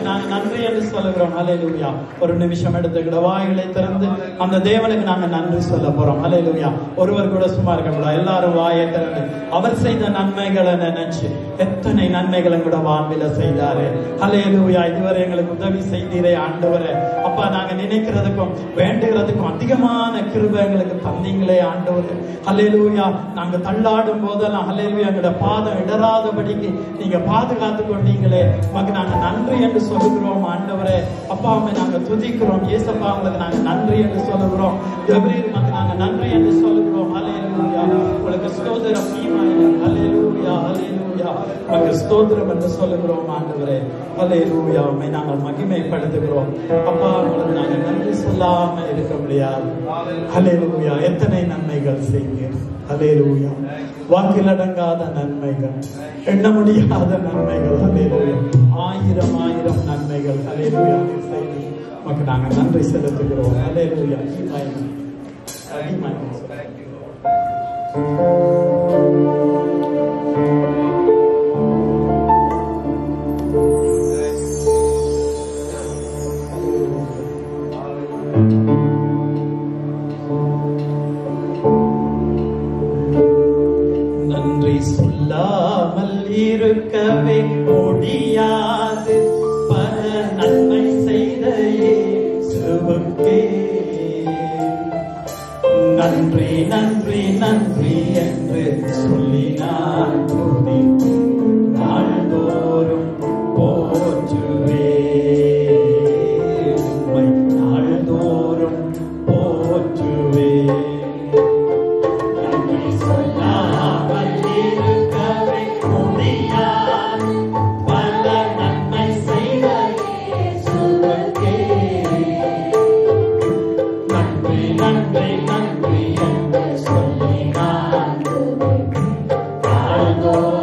நாங்க நன்றி என்று சொல்லுகிறோம். ஹல்லேலூயா. ஒரு நிமிஷம் எடுத்து வாய்களை திறந்து அந்த தேவனுக்கு நாங்க நன்றி சொல்ல போறோம். ஹல்லேலூயா. ஒருவர் கூட சும்மா இருக்க எல்லாரும் வாயை திறந்து அவர் செய்த நன்மைகளை நினைச்சு எத்தனை நன்மைகளை கூட வாழ்வில செய்தாரு. ஹல்லேலூயா. இதுவரை எங்களுக்கு உதவி செய்தீரே ஆண்டவரே. அப்பா நாங்க நினைக்கிறதுக்கும் வேண்டுகிறதுக்கும் அதிகமான கிருபை எங்களுக்கு தந்தீங்களே ஆண்டவரே. ஹல்லேலூயா. நாங்க தள்ளாடும் போதெல்லாம் ஹல்லேலூயா எங்களோட பாதம் இடராதபடிக்கு நீங்க பாதுகாத்து கொண்டீங்களே. நமக்கு நாங்க நன்றி என்று சொல்லுகிறோம் ஆண்டவரே. அப்பாவை நாங்க துதிக்கிறோம். இயேசப்பா உங்களுக்கு நாங்க நன்றி என்று சொல்லுகிறோம். நமக்கு நாங்க நன்றி என்று சொல்லுகிறோம். ஹல்லேலூயா. உங்களுக்கு ஸ்தோத்திரம். ஹல்லேலூயா. ஹல்லேலூயா. உங்களுக்கு ஸ்தோத்திரம் என்று சொல்லுகிறோம் ஆண்டவரே. ஹல்லேலூயா. உம்மை நாங்கள் மகிமைப்படுத்துகிறோம். அப்பா உங்களுக்கு நாங்க நன்றி சொல்லாம இருக்க முடியாது. ஹல்லேலூயா. எத்தனை நன்மைகள் செய்கிறோம். ஹல்லேலூயா. வாக்கில் அடங்காத நன்மைகள், எண்ண முடியாத நன்மைகள். ஹல்லேலூயா. ஆயிரம் ஆயிரம் நன்மைகள். ஹல்லேலூயா. நமக்கு நாங்க நன்றி செலுத்துகிறோம். ஹல்லேலூயா. நன்றி சொல்லாமல் இருக்கவே முடியாது. பல நன்மை செய்த இயேசுவுக்கே நன்றி நன்றி நன்றி என்று சொல்லி நான் துதிக்கும் நாள்தோறும் போற்றுவே. உம்மை நாள்தோறும் போற்றுவே. நன்றி சொல்லாமல் இருக்கவே முடியாது. பல நன்மை செய்த இயேசுவுக்கே நன்றி நன்றி நன்றி என்று சொல்லி நான் நாள்தோறும்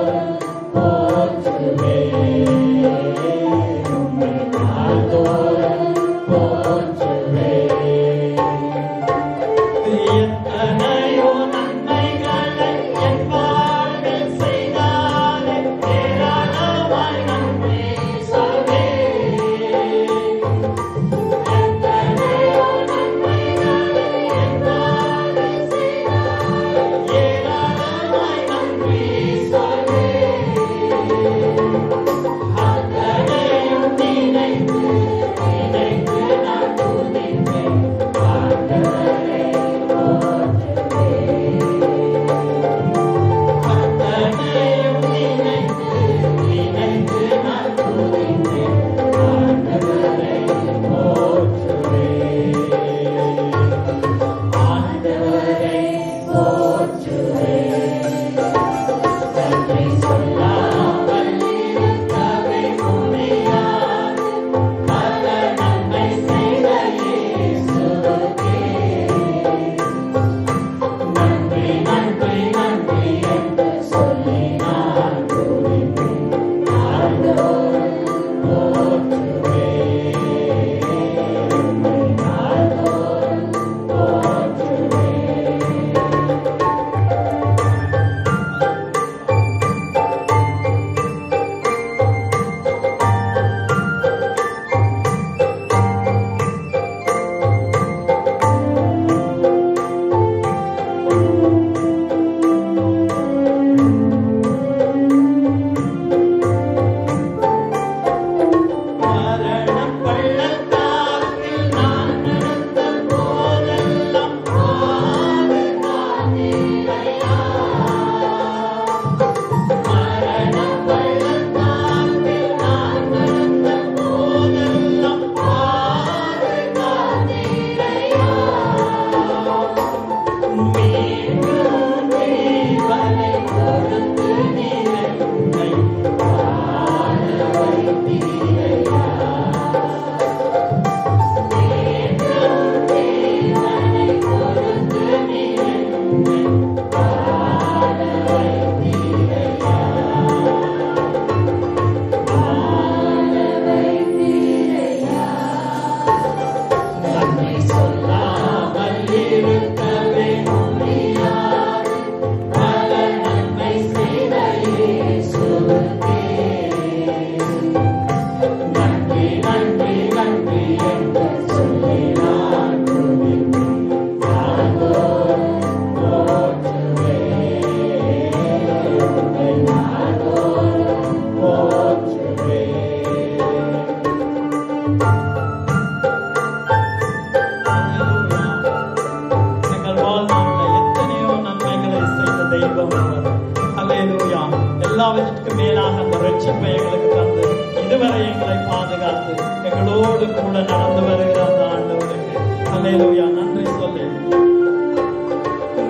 எல்லாவற்றிற்கு மேலாக அந்த ரட்சிப்பை எங்களுக்கு தந்து இதுவரை எங்களை பாதுகாத்து எங்களோடு கூட நடந்து வருகிற அந்த ஆண்டவருக்கு அல்லேலூயா நன்றி சொல்லி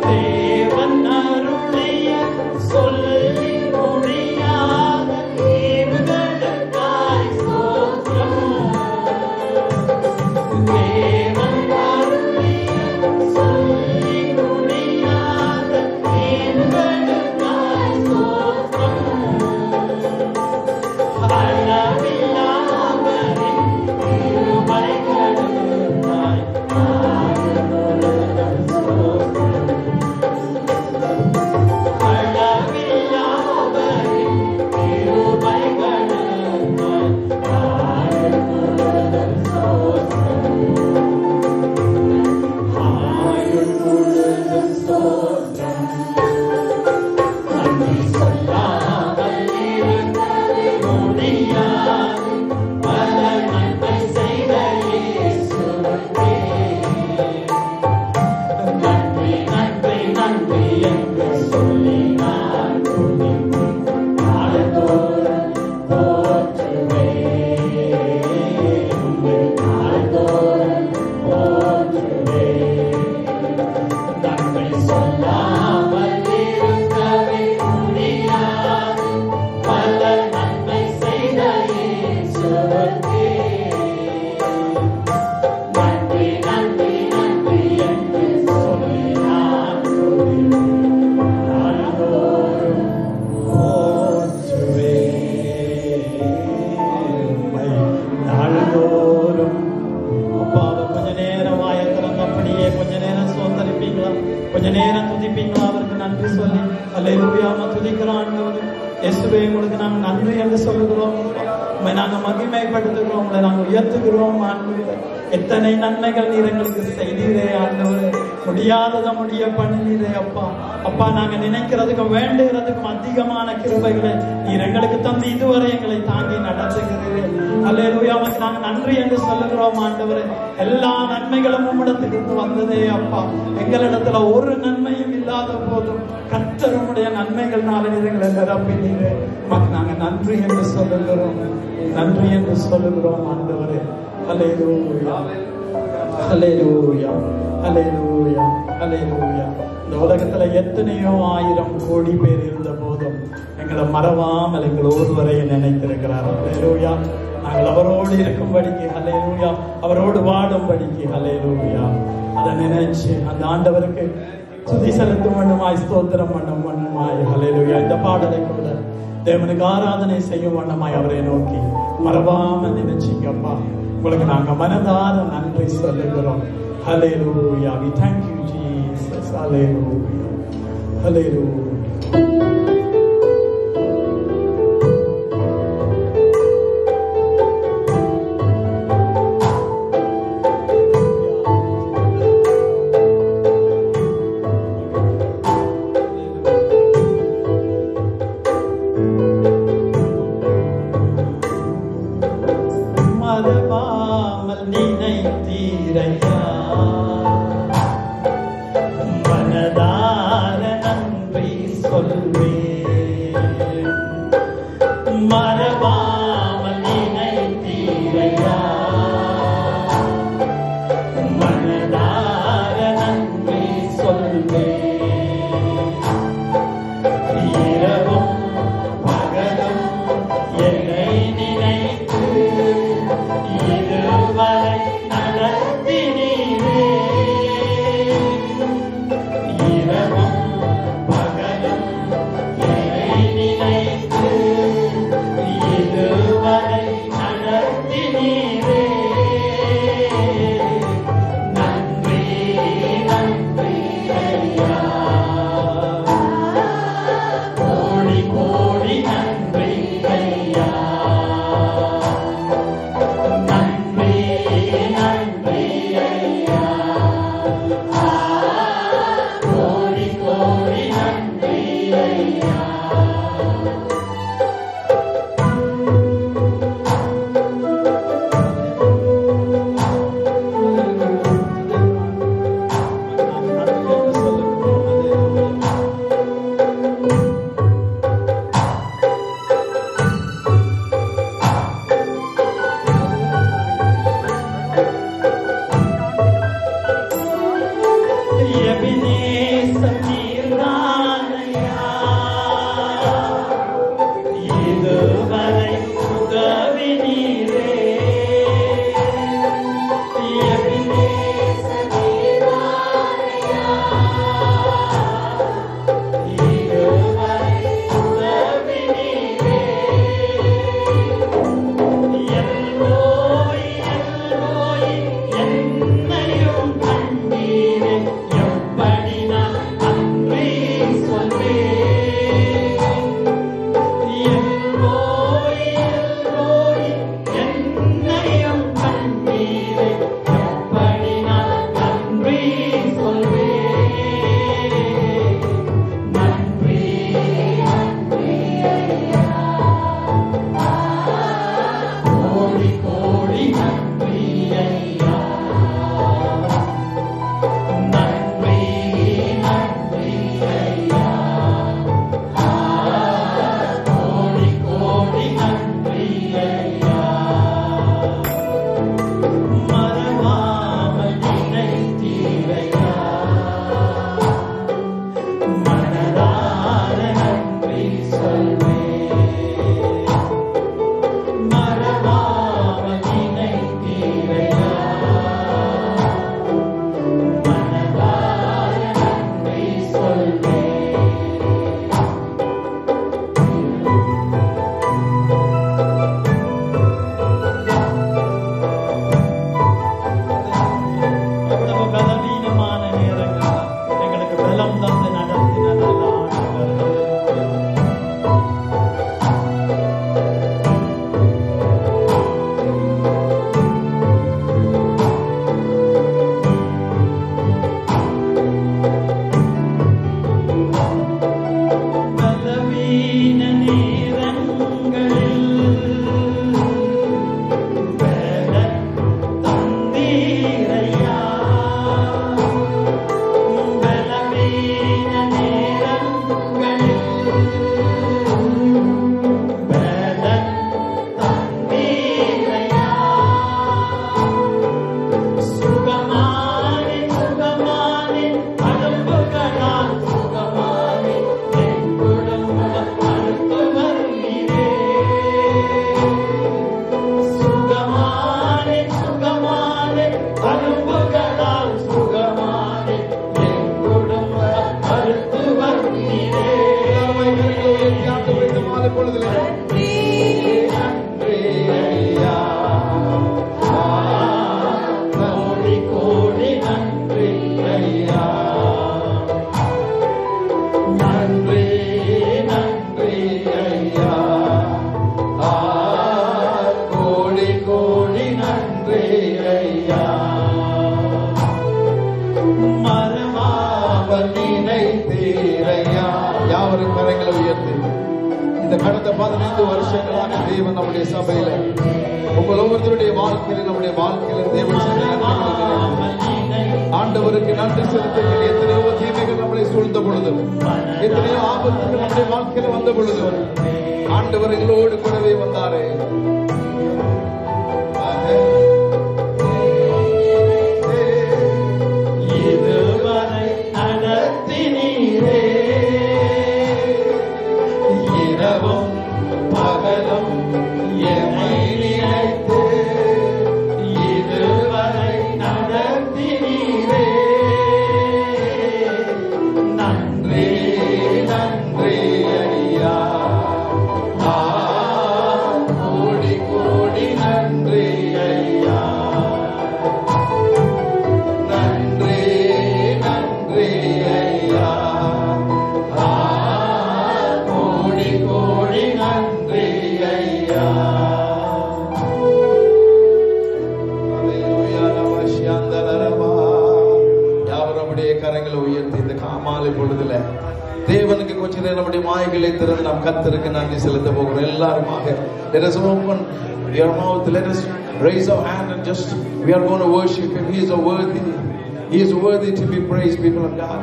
தேவன் அருளிய சொல்லி முடியாத ஈவுகளுக்காய் ஸ்தோத்திரம். தேவன் அருளிய சொல்லி முடியாத ஈவுகளுக்காய் ஸ்தோத்திரம். அளவில்லாதவரின் கிருபைகளுக்காய் ஆயிரம் ஸ்தோத்திரம். அளவில்லாதவரின் கிருபைகளுக்காய் ஆயிரம் ஸ்தோத்திரம். ஆயுள் முழுதும் ஸ்தோத்திரம். நன்றி சொல்லாமல் இருக்கவே முடியாது. பல நன்மை செய்த இயேசுவுக்கே நன்றி நன்றி நன்றி என்று சொல்லி நான் துதிப்பேன். நாள்தோறும் போற்றுவேன். உம்மை நாள்தோறும் போற்றுவேன். நன்மை சொல்லாமல் இருக்கவே முடியாது. பல நன்மை செய்த இயேசுவுக்கே நன்றி நன்றி நன்றி என்று சொல்லி நான் துதிப்பேன். நாள்தோறும் போற்றுவேன். உம்மை நாள்தோறும் அப்பாவை கொஞ்ச நேரம் வாயை திறந்து அப்படியே கொஞ்ச நேரம் சோதரிப்பீங்களா, கொஞ்ச நேரம் துதிப்பீங்களா, அவருக்கு நன்றி சொல்லி அல்லேலூயா துதிக்கிறோம். ஆண்டவரே இயேசுவே உங்களுக்கு நாங்கள் நன்றி என்று சொல்லுகிறோம். உம்மை நாங்கள் மகிமைப்படுத்துகிறோம், உங்களை நாங்கள் உயர்த்துகிறோம். ஆண்டவரே எத்தனை நன்மைகள் நீர் எங்களுக்கு செய்தீரே ஆண்டவரே. முடியாததை முடிய பண்ணினீரே அப்பா. அப்பா நாங்க நினைக்கிறதுக்கு வேண்டுகிறதுக்கும் அதிகமான கிருபைகளை நீர் எங்களுக்கு தந்து இதுவரை எங்களை தாங்கி நடத்துகிறீர்கள். அல்லேலூயா உமக்கு நாங்கள் நன்றி என்று சொல்லுகிறோம் ஆண்டவரே. எல்லா நன்மைகளும் உம்மிடத்திலிருந்து வந்ததே அப்பா. எங்களிடத்துல ஒரு நன்மையும் இல்லாத போதும் கர்த்தர் உம்முடைய நன்மைகள்னால எங்களை நிரப்பினீரே. உமக்கு நாங்க நன்றி என்று சொல்லுகிறோம், நன்றி என்று சொல்லுகிறோம் ஆண்டவரே. அல்லேலூயா அல்லேலூயா அல்லேலூயா அல்லேலூயா. இந்த உலகத்துல எத்தனையோ ஆயிரம் கோடி பேர் இருந்த போதும் எங்களை மறவாமல் எங்கள் ஒருவரையை நினைத்திருக்கிறார். அல்லேலூயா. நாங்கள் அவரோடு இருக்கும்படிக்கு அல்லேலூயா, அவரோடு வாடும்படிக்கு அல்லேலூயா. அதை நினைச்சு அந்த ஆண்டவருக்கு துதி செலுத்தும் வண்ணமாய் ஸ்தோத்திரம் பண்ணும் வண்ணமாய் அல்லேலூயா இந்த பாடலை கூட தேவனுக்கு ஆராதனை செய்யும் வண்ணமாய் அவரை நோக்கி மறவாம நினைச்சிங்கப்பா. உங்களுக்கு நாங்க மனதார நன்றி சொல்லுகிறோம். Hallelujah. We thank you, Jesus. Hallelujah. Hallelujah. மறவாமல் நினைத்தீரையா, மனதார நன்றி சொல்வேன். மறவாமல் நினைத்தீரையா, மனதார நன்றி சொல்வேன். இரவும் பகலும் என்னை நினைத்து இதுவரை நடத்தினீரே. கோடி நன்றி ஐயா. மறவாமல் நினைத்தீரையா. யாவரும் கரங்களை உயர்த்தி இந்த கடந்த 15 வருஷங்களாக தேவன் நம்முடைய சபையில உங்கள் ஒவ்வொருத்தருடைய வாழ்க்கையில நம்முடைய வாழ்க்கையில தேவன் ஆண்டவருக்கு நன்றி செலுத்துங்கள். எத்தனையோ தீமைகள் நம்மளை சூழ்ந்த பொழுது, எத்தனையோ ஆபத்துகள் நம்முடைய வாழ்க்கையில வந்த பொழுது ஆண்டவர் எங்களோடு கூடவே வந்தாரே. இதுவரை நடத்தினீரே, இரவும் பகலும் என்னை நினைத்து இதுவரை நடத்தினீரே. நன்றி நன்றி ஐயா. கோடி கோடி நன்றி ஐயா. நன்றி நன்றி ஐயா. கோடி கோடி நன்றி ஐயா. யாவருடைய கரங்களை உயர்த்தி இந்த காமாலை பொழுதுல தேவனுக்கு கொஞ்ச நேரம் நம்முடைய வாய்களை திறந்து நாம் கர்த்தருக்கு நன்றி செலுத்த போகிறோம். எல்லாருமாக let us open your mouth, let us raise our hand and just we are going to worship him. He is worthy to be praised, people of God.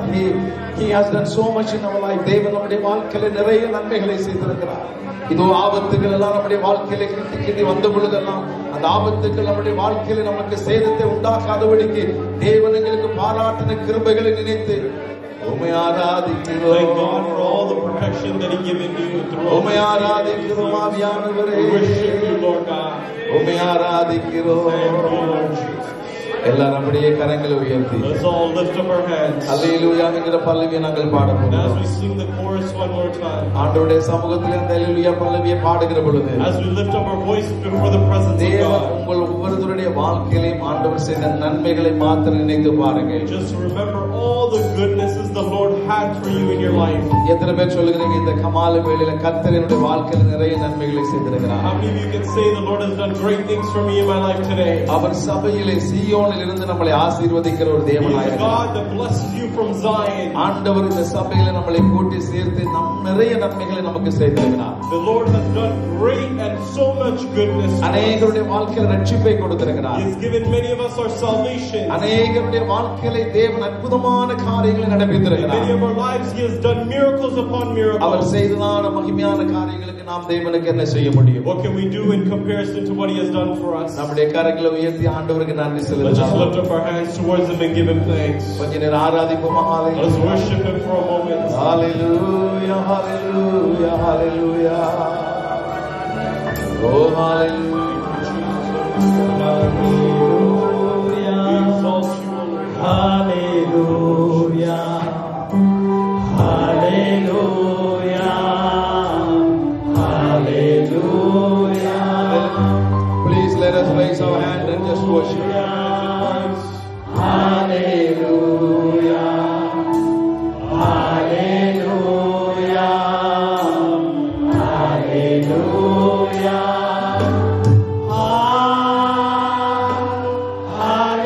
He has done so much in our life. தேவன் நம்முடைய வாழ்க்கையில நிறைய நன்மைகளை செய்திருக்கிறார். இதோ ஆபத்துகள் எல்லாம் நம்முடைய வாழ்க்கையில கிட்டி வந்த பொழுதெல்லாம் அந்த ஆபத்துகள் நம்முடைய வாழ்க்கையில நமக்கு சேதத்தை உண்டாக்காதபடிக்கு தேவன் எங்களுக்கு பாராட்டின கிருபைகளை நினைத்து உம்மை ஆராதிக்கிறோம். Thank God for all the protection that He given you through. உம்மை ஆராதிக்கிறோம் ஆவியானவரே. Worship you, Lord God. உம்மை ஆராதிக்கிறோம். எல்லாரும் நம்முடைய கரங்களை உயர்த்தி Let's all lift up our hands. அல்லேலூயா என்கிற பல்லவியை நாங்கள் பாட And as போகிறோம். we sing the chorus one more time, ஆண்டவருடைய சமூகத்தில் அந்த அல்லேலூயா பல்லவியை பாடுகிற பொழுது as we lift up our voice before the presence of தேவன் God, உங்கள் ஒவ்வொருவருடைய வாழ்க்கையிலும் ஆண்டவர் செய்த நன்மைகளை மாத்திரம் நினைத்து பாருங்கள். just remember all the goodnesses the Lord had for you in your life. எத்தனை பேர் சொல்லுகிறீங்க இந்த கமால வேளையில கர்த்தர் என்னுடைய வாழ்க்கையில நிறைய நன்மைகளை செய்திருக்கிறார். How many of you can say the Lord has done great things for me in my life today? அவர் சபையிலே சீயோனில் இருந்து நம்மளை ஆசீர்வதிக்கிற ஒரு He தேவனாய் is இருக்கிறார். God that blesses you from Zion. ஆண்டவர் இந்த சபையில நம்மளை கூட்டி சேர்த்து நிறைய நன்மைகளை நமக்கு செய்திருக்கிறார். The Lord has done great and so much goodness for us. அநேகருடைய வாழ்க்கையில ரட்சிப்பை கொடுத்திருக்கிறார். He has given many of us our salvation. அநேகருடைய வாழ்க்கையில தேவன் அற்புதமான காரியங்களை நடப்பித்திருக்கிறார். Many of our lives He has done miracles upon our miracles. செய்ததான மகிமையான காரியங்களுக்கு நாம் தேவனுக்கு என்ன செய்ய முடியும்? What can we do in comparison to what He has done for us? நம்முடைய கரங்களை உயர்த்தி ஆண்டவருக்கு நன்றி Let's just செலுத்தலாம். lift up our hands towards Him and give Him thanks. கொஞ்ச நேரம் ஆராதிப்போமா? Let's worship Him for a moment. Hallelujah, hallelujah, hallelujah. Oh, hallelujah. We exalt you, O Lord. Hallelujah. Hallelujah. Hallelujah. Please let us raise our hand and just worship. Hallelujah. Hallelujah. Hallelujah. Hallelujah.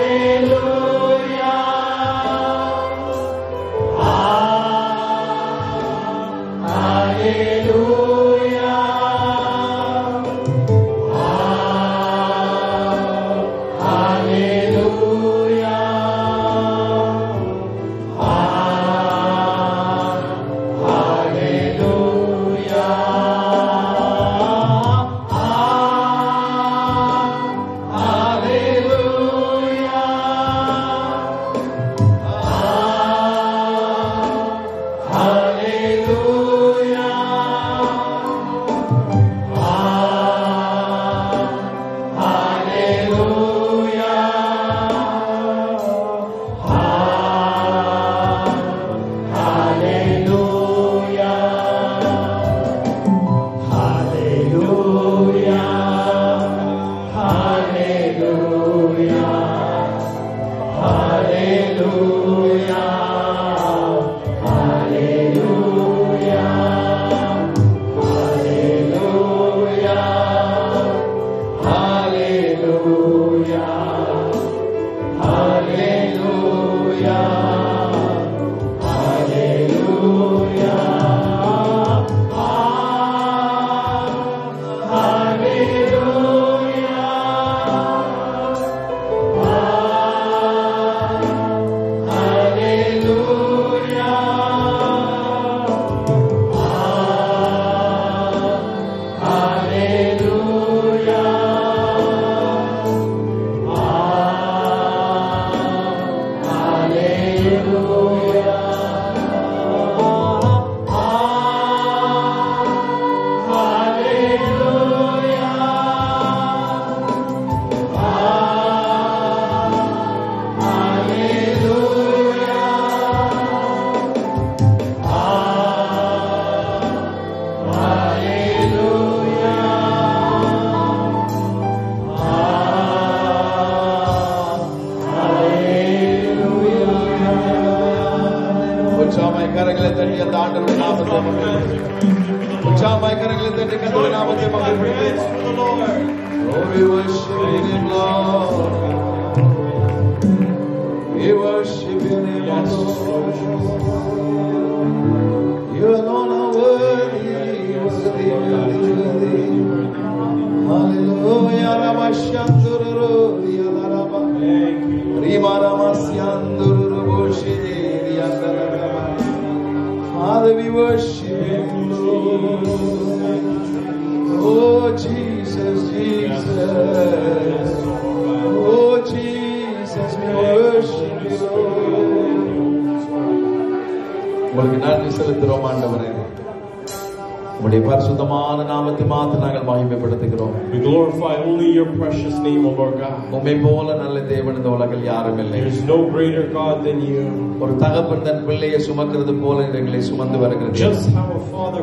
ஆண்டவருடைய நாமத்தை மகிமைப்படுத்துகிறோம். உற்சாகமாய் கரங்களை தட்டி கர்த்தருடைய நாமத்தை மகிமைப்படுத்துகிறோம். Oh, we worship your name, Lord. We worship your name, Lord. You alone are worthy, worthy, worthy, worthy. Hallelujah, Ramashanduru, Yadaraba, Rima Ramashanduru, Boshi, Yadaraba. Father, we worship you, Lord. Oh, Jesus, Jesus. Oh, Jesus, we worship you, Lord. உங்களுக்கு நன்றி செலுத்துகிறோம் ஆண்டவரே. உம்முடைய பரிசுத்தமான நாமத்தை மாத்திரம் நாங்கள் மகிமைப்படுத்துகிறோம். We glorify only your precious name, O Lord God. உம்மை போல நல்ல தேவன் இந்த உலகில் யாரும் இல்லை. There is no greater God than you. ஒரு தகப்பன் தன் பிள்ளையை சுமக்கிறது போல எங்களை சுமந்து வருகிறது. Just how a father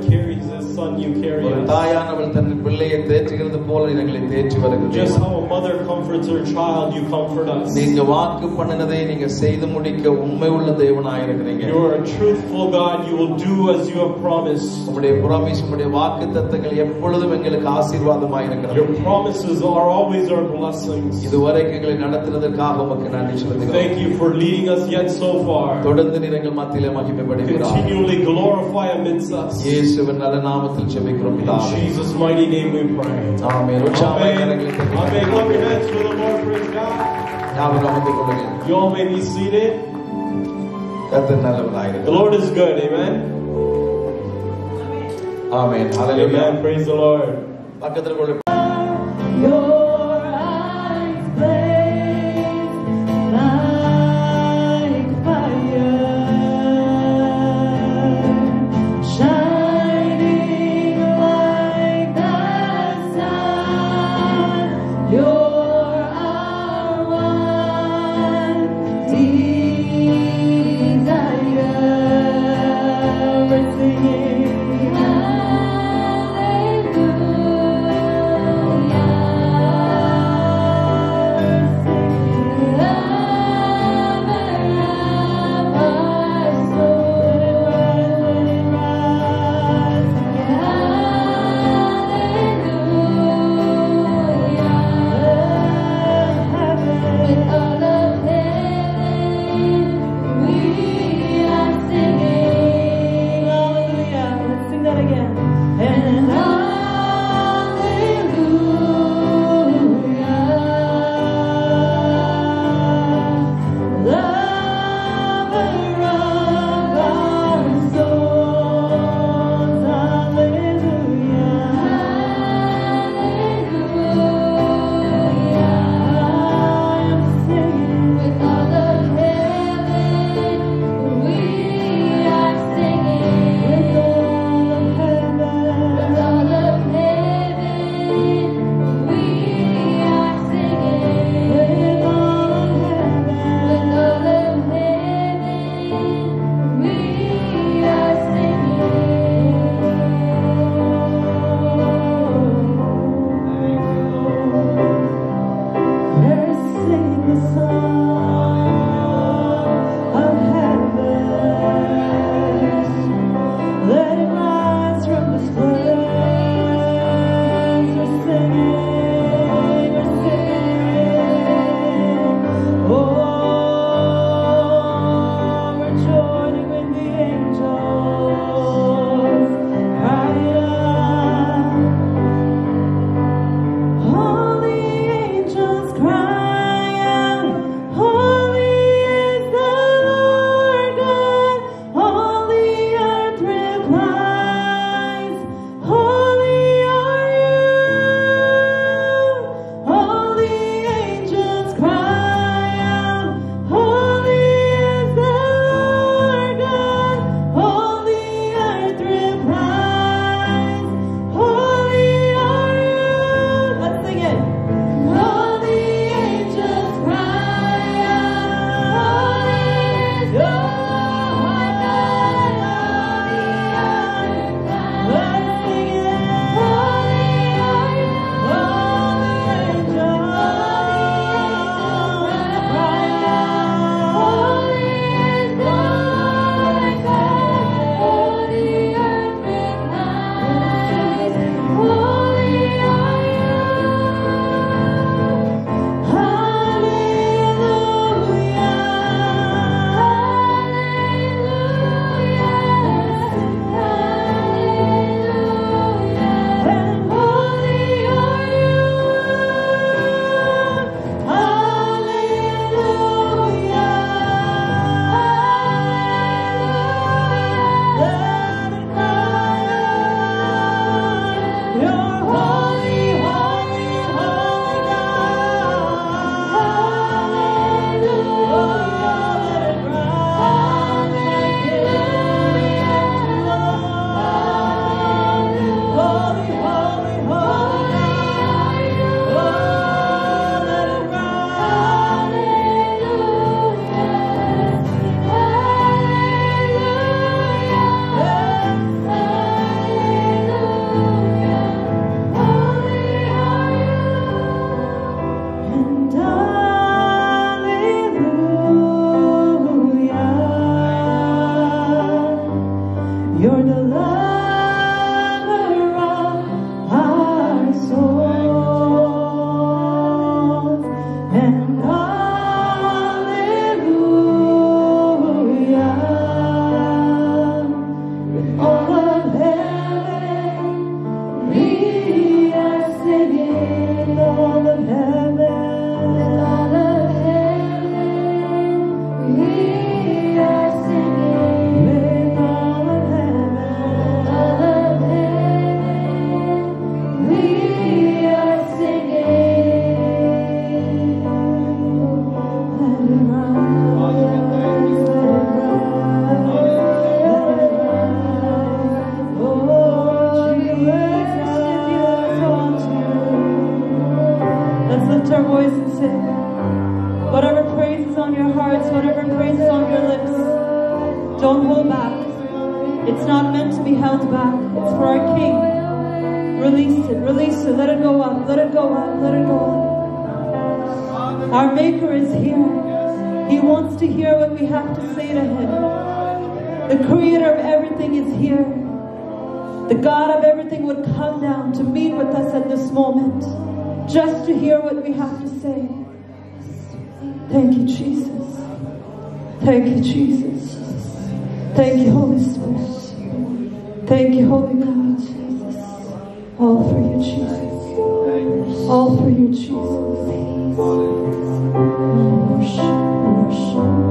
carries his son, you carry ஒரு us. தாயானவள் தன் பிள்ளையை தேற்றுகிறது போல எங்களை தேற்றி வருகிறது. Just how a mother comforts her child, you comfort us. நீங்க வாக்கு பண்ணினதை நீங்க செய்து முடிக்க உண்மை உள்ள தேவனாய் இருக்கிறீங்க. You are a truthful God. You will do as you have promised. உம்முடைய promise, உம்முடைய வாக்குத்தத்தங்கள் எப்பொழுதும் எங்களுக்கு ஆசீர்வாதமாய் இருக்கிறது. Your promises are always our blessings. இதுவரைக்கும் எங்களை நடத்துனதற்காக உமக்கு நன்றி செலுத்துகிறோம். Thank you for leading us yet so far. தொடர்ந்து நீங்கள் மத்தியிலே மகிமைப்படுவீராக. Continually glorify amidst us. இயேசுவின் நல்ல நாமத்தில் ஜெபிக்கிறோம் In பிதாவே. Jesus' mighty name we pray. ஆமென். உற்சாகமாய் கரங்களை தட்டி Amen. Clap your hands for the Lord. Praise God. யாவரும் அமர்ந்து கொள்ளுங்கள். You all may be seated. கர்த்தர் நல்லவராய் The இருக்கிறார். Lord is good. Amen. Amen. Hallelujah. Amen. Praise the Lord. பக்கத்துல கொண்டு Hallelujah. sing. Whatever praise is on your hearts, whatever praise is on your lips, don't hold back. It's not meant to be held back. It's for our King. Release it, release it. Let it go up, let it go up, let it go up. Our Maker is here. He wants to hear what we have to say to Him. The Creator of everything is here. The God of everything would come down to meet with us at this moment, just to hear what we have to say. Thank you, Jesus. Thank you, Jesus. Thank you, Holy Spirit. Thank you, Holy God, Jesus. All for you, Jesus. All for you, Jesus. Worship, worship.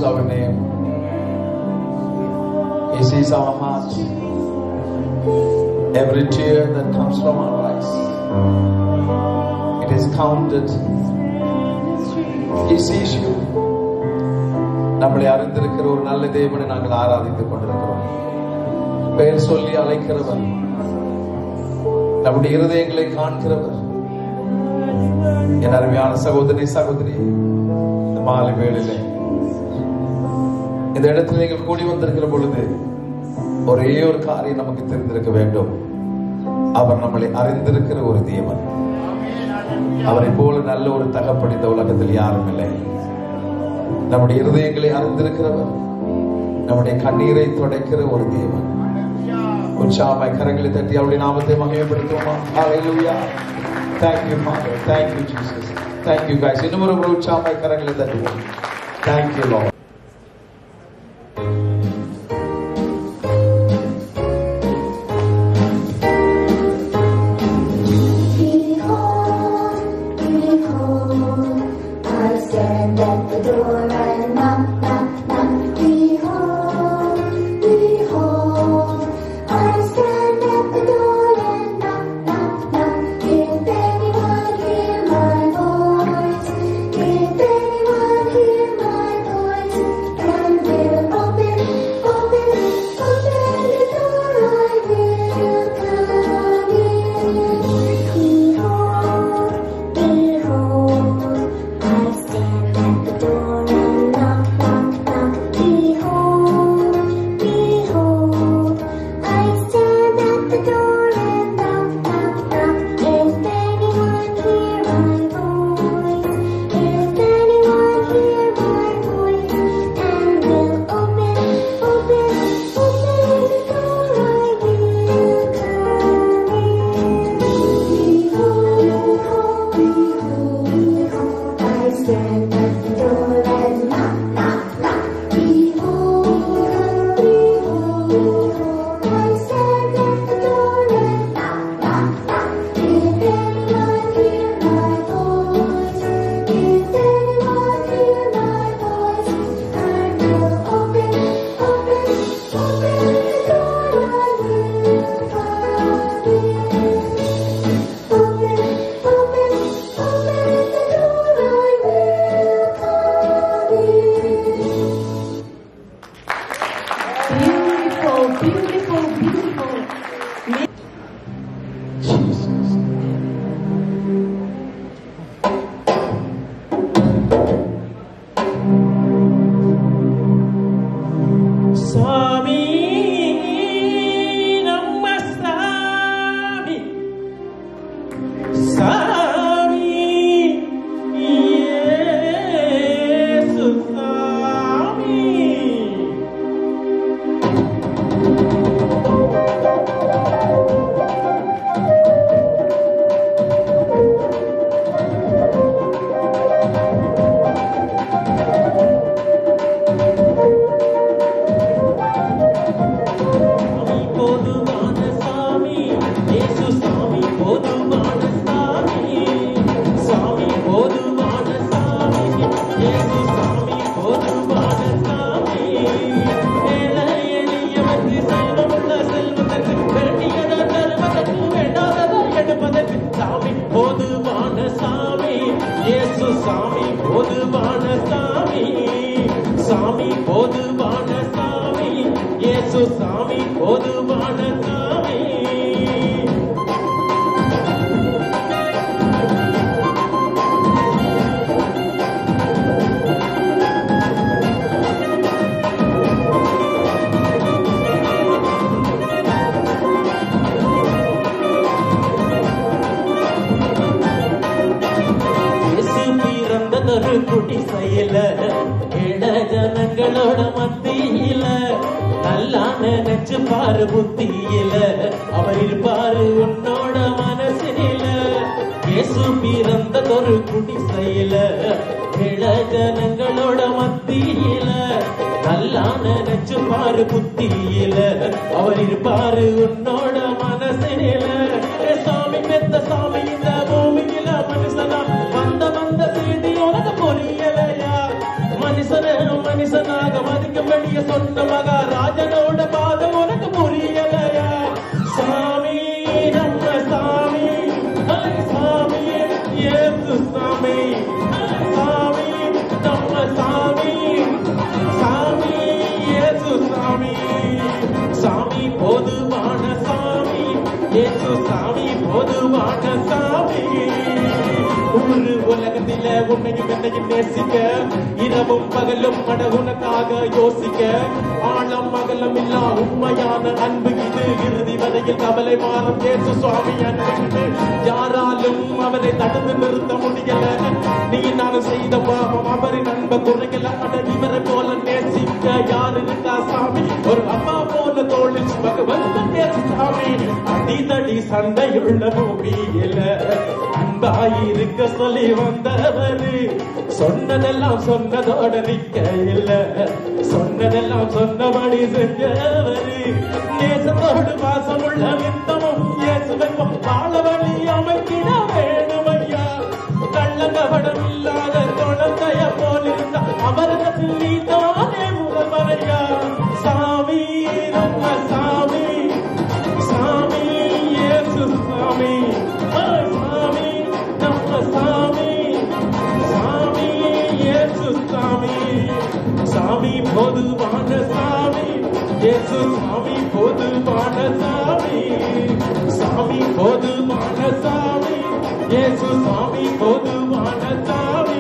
knows our name. He sees our hearts. Every tear that comes from our eyes, it is counted. He sees you. நம்மளை அறிந்திருக்கிற ஒரு நல்ல தேவனை நாங்கள் ஆராதித்துக் கொண்டிருக்கிறோம். பெயர் சொல்லி அழைக்கிறவர், நம்முடைய இருதயங்களை காண்கிறவர். என் அருமையான சகோதரி சகோதரி, இந்த மாலை வேளையிலே இந்த இடத்துல நீங்கள் கூடி வந்திருக்கிற பொழுது ஒரே ஒரு காரியம் நமக்கு தெரிந்திருக்க வேண்டும். அவர் நம்மளை அறிந்திருக்கிற ஒரு தேவன். அவரை போல நல்ல ஒரு தகப்பன் இந்த உலகத்தில் யாரும் இல்லை. நம்முடைய இருதயங்களை அறிந்திருக்கிறவர், நம்முடைய கண்ணீரை துடைக்கிற ஒரு தேவன். உற்சாகமாய் கரங்களை தட்டி அவருடைய நாமத்தை மகிமைப்படுத்துவோமா? ஹல்லேலூயா. Thank you, Father. Thank you, Jesus. Thank you, guys. இன்னும் ஒரு உற்சாகமாய் கரங்களை தட்டுவோம். Thank you, Lord. மனுஷனா சாமி சாமி நம்ம சாமி சாமி இயேசு சாமி சாமி பொதுவான சாமி இயேசு சாமி பொதுவான சாமி ஒரு உலகத்தில உன்னையும் என்னையும் நேசிக்க இரவும் பகலும் மட உனக்காக யோசிக்க ஆழம் அகலம் இல்லா உண்மையான அன்பு இது இறுதி வரையில் கவலை மாறும் இயேசு சுவாமி அன்பு யாராலும் அவரை தடுத்து நிறுத்த முடியல நீ நானும் செய்த பாவம் அவரின் அன்பை குறையல அட இவரை போல நேசிக்க யார் இருக்கா சாமி ஒரு அம்மா போல தோழில் பகவந்தன் இயேசு சாமி அடிதடி சண்டையுள்ள பூமியில அன்பாயிருக்க சொல்லி வந்தவரு சொன்னதெல்லாம் சொன்னதோட நிக்க இல்ல சொன்னதெல்லாம் சொன்னபடி செஞ்சவரு நேசத்தோடு பாசமுள்ள வித்தமும் இயேசுவை வாழ வழி அமைக்கிட வேணுமையா கள்ளங்கபடம் இல்லாத குழந்தைய போலிருந்த அவரிடத்தில் நீ தானே முதல்வரையா சாமி நம்ம சாமி சாமி இயேசு சாமி சாமி நம்ம சாமி சாமி இயேசு சாமி சாமி பொதுவான சாமி இயேசு சாமி பொதுவான சாமி சாமி பொதுவான சாமி இயேசு சாமி பொதுவான சாமி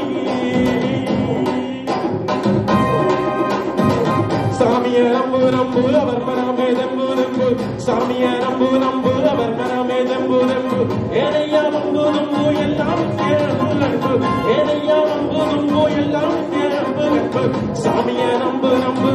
சாமிய நம்பு நம்பு அவர் மனமே தம்பு நம்பு சாமிய நம்பு நம்பு அவர் மனமே தம்பு நம்பு ஏனையா நம்பு நம்பு எல்லாம் சேர்ந்து நம்பு ஏனையா நம்பு நம்பு எல்லாம் சேர்ந்து நம்பு சாமிய நம்பு நம்பு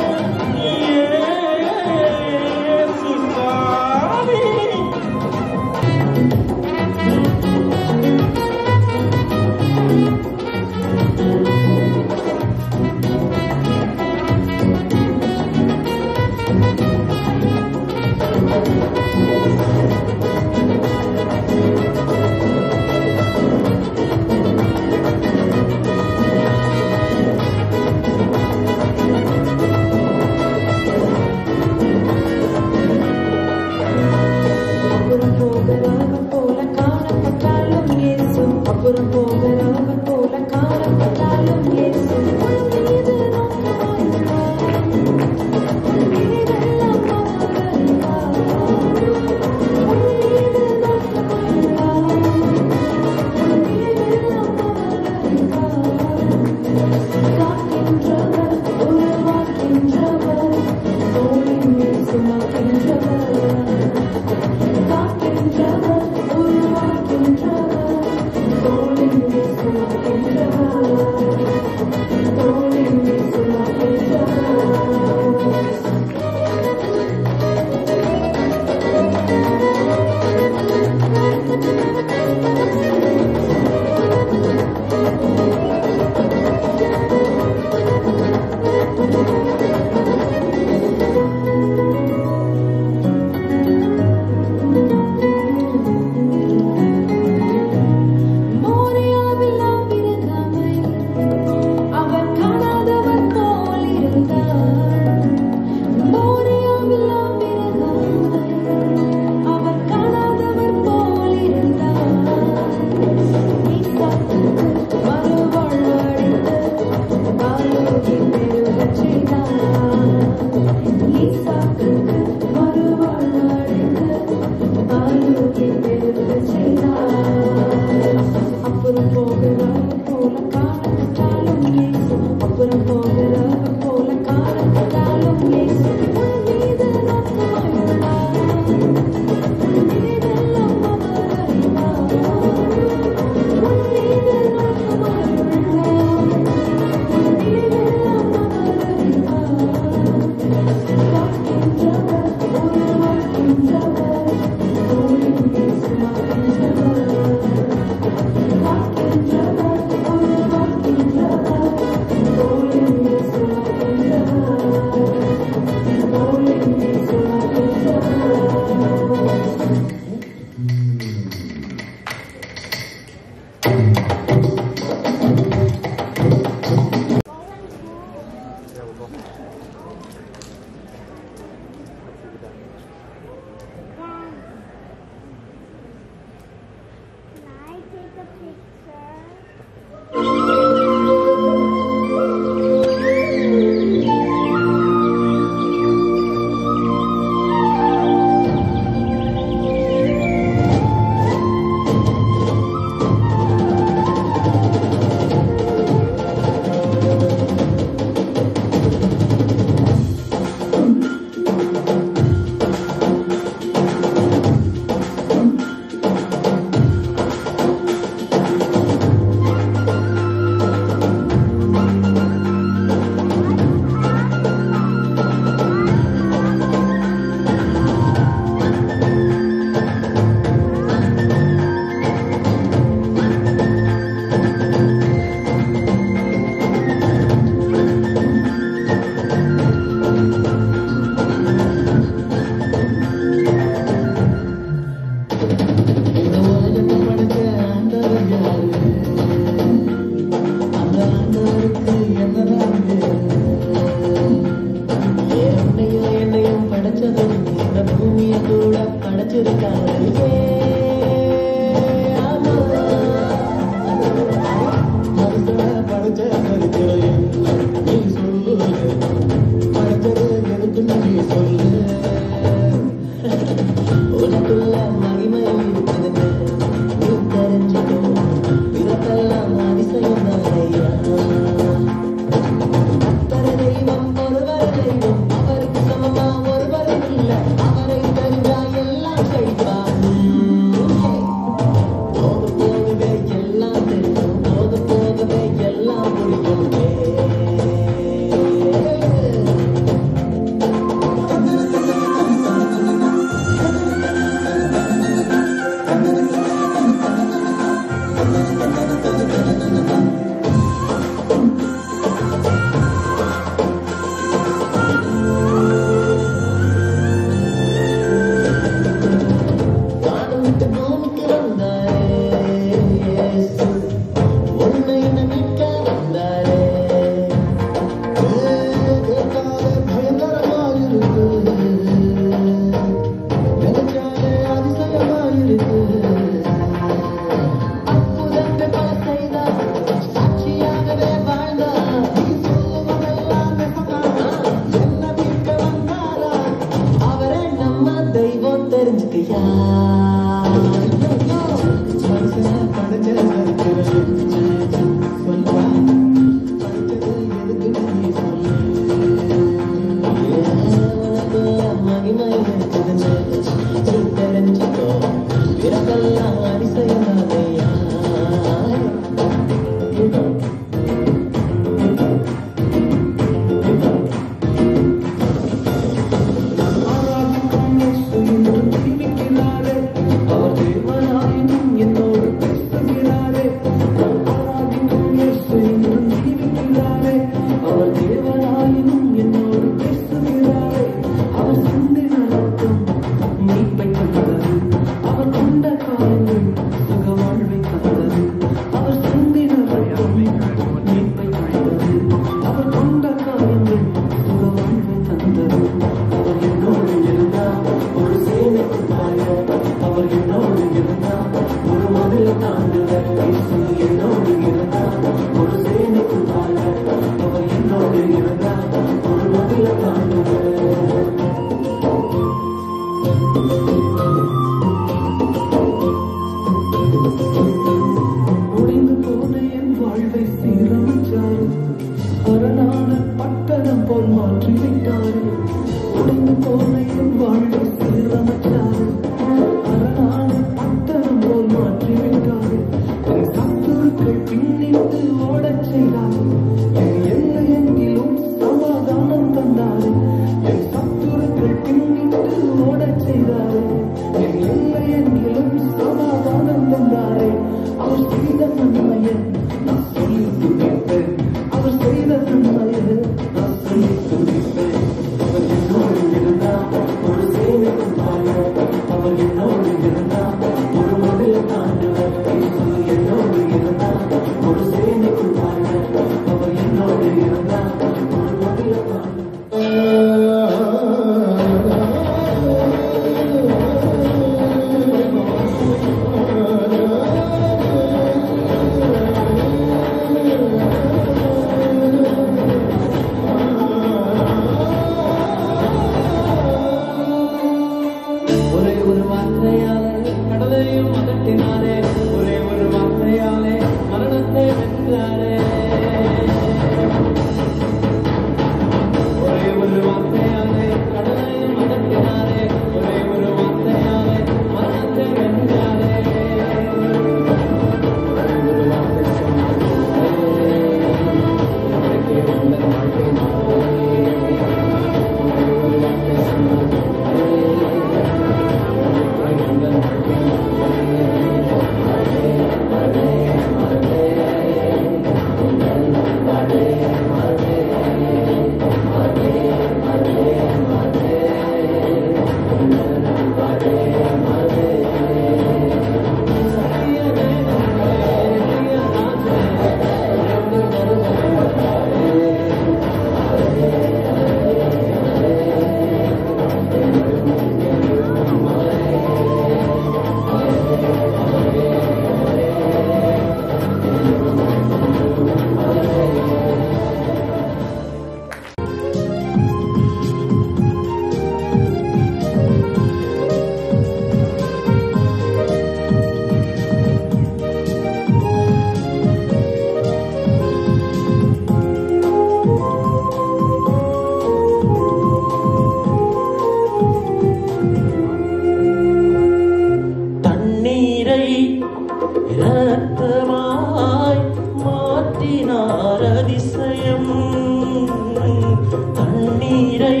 தண்ணீரை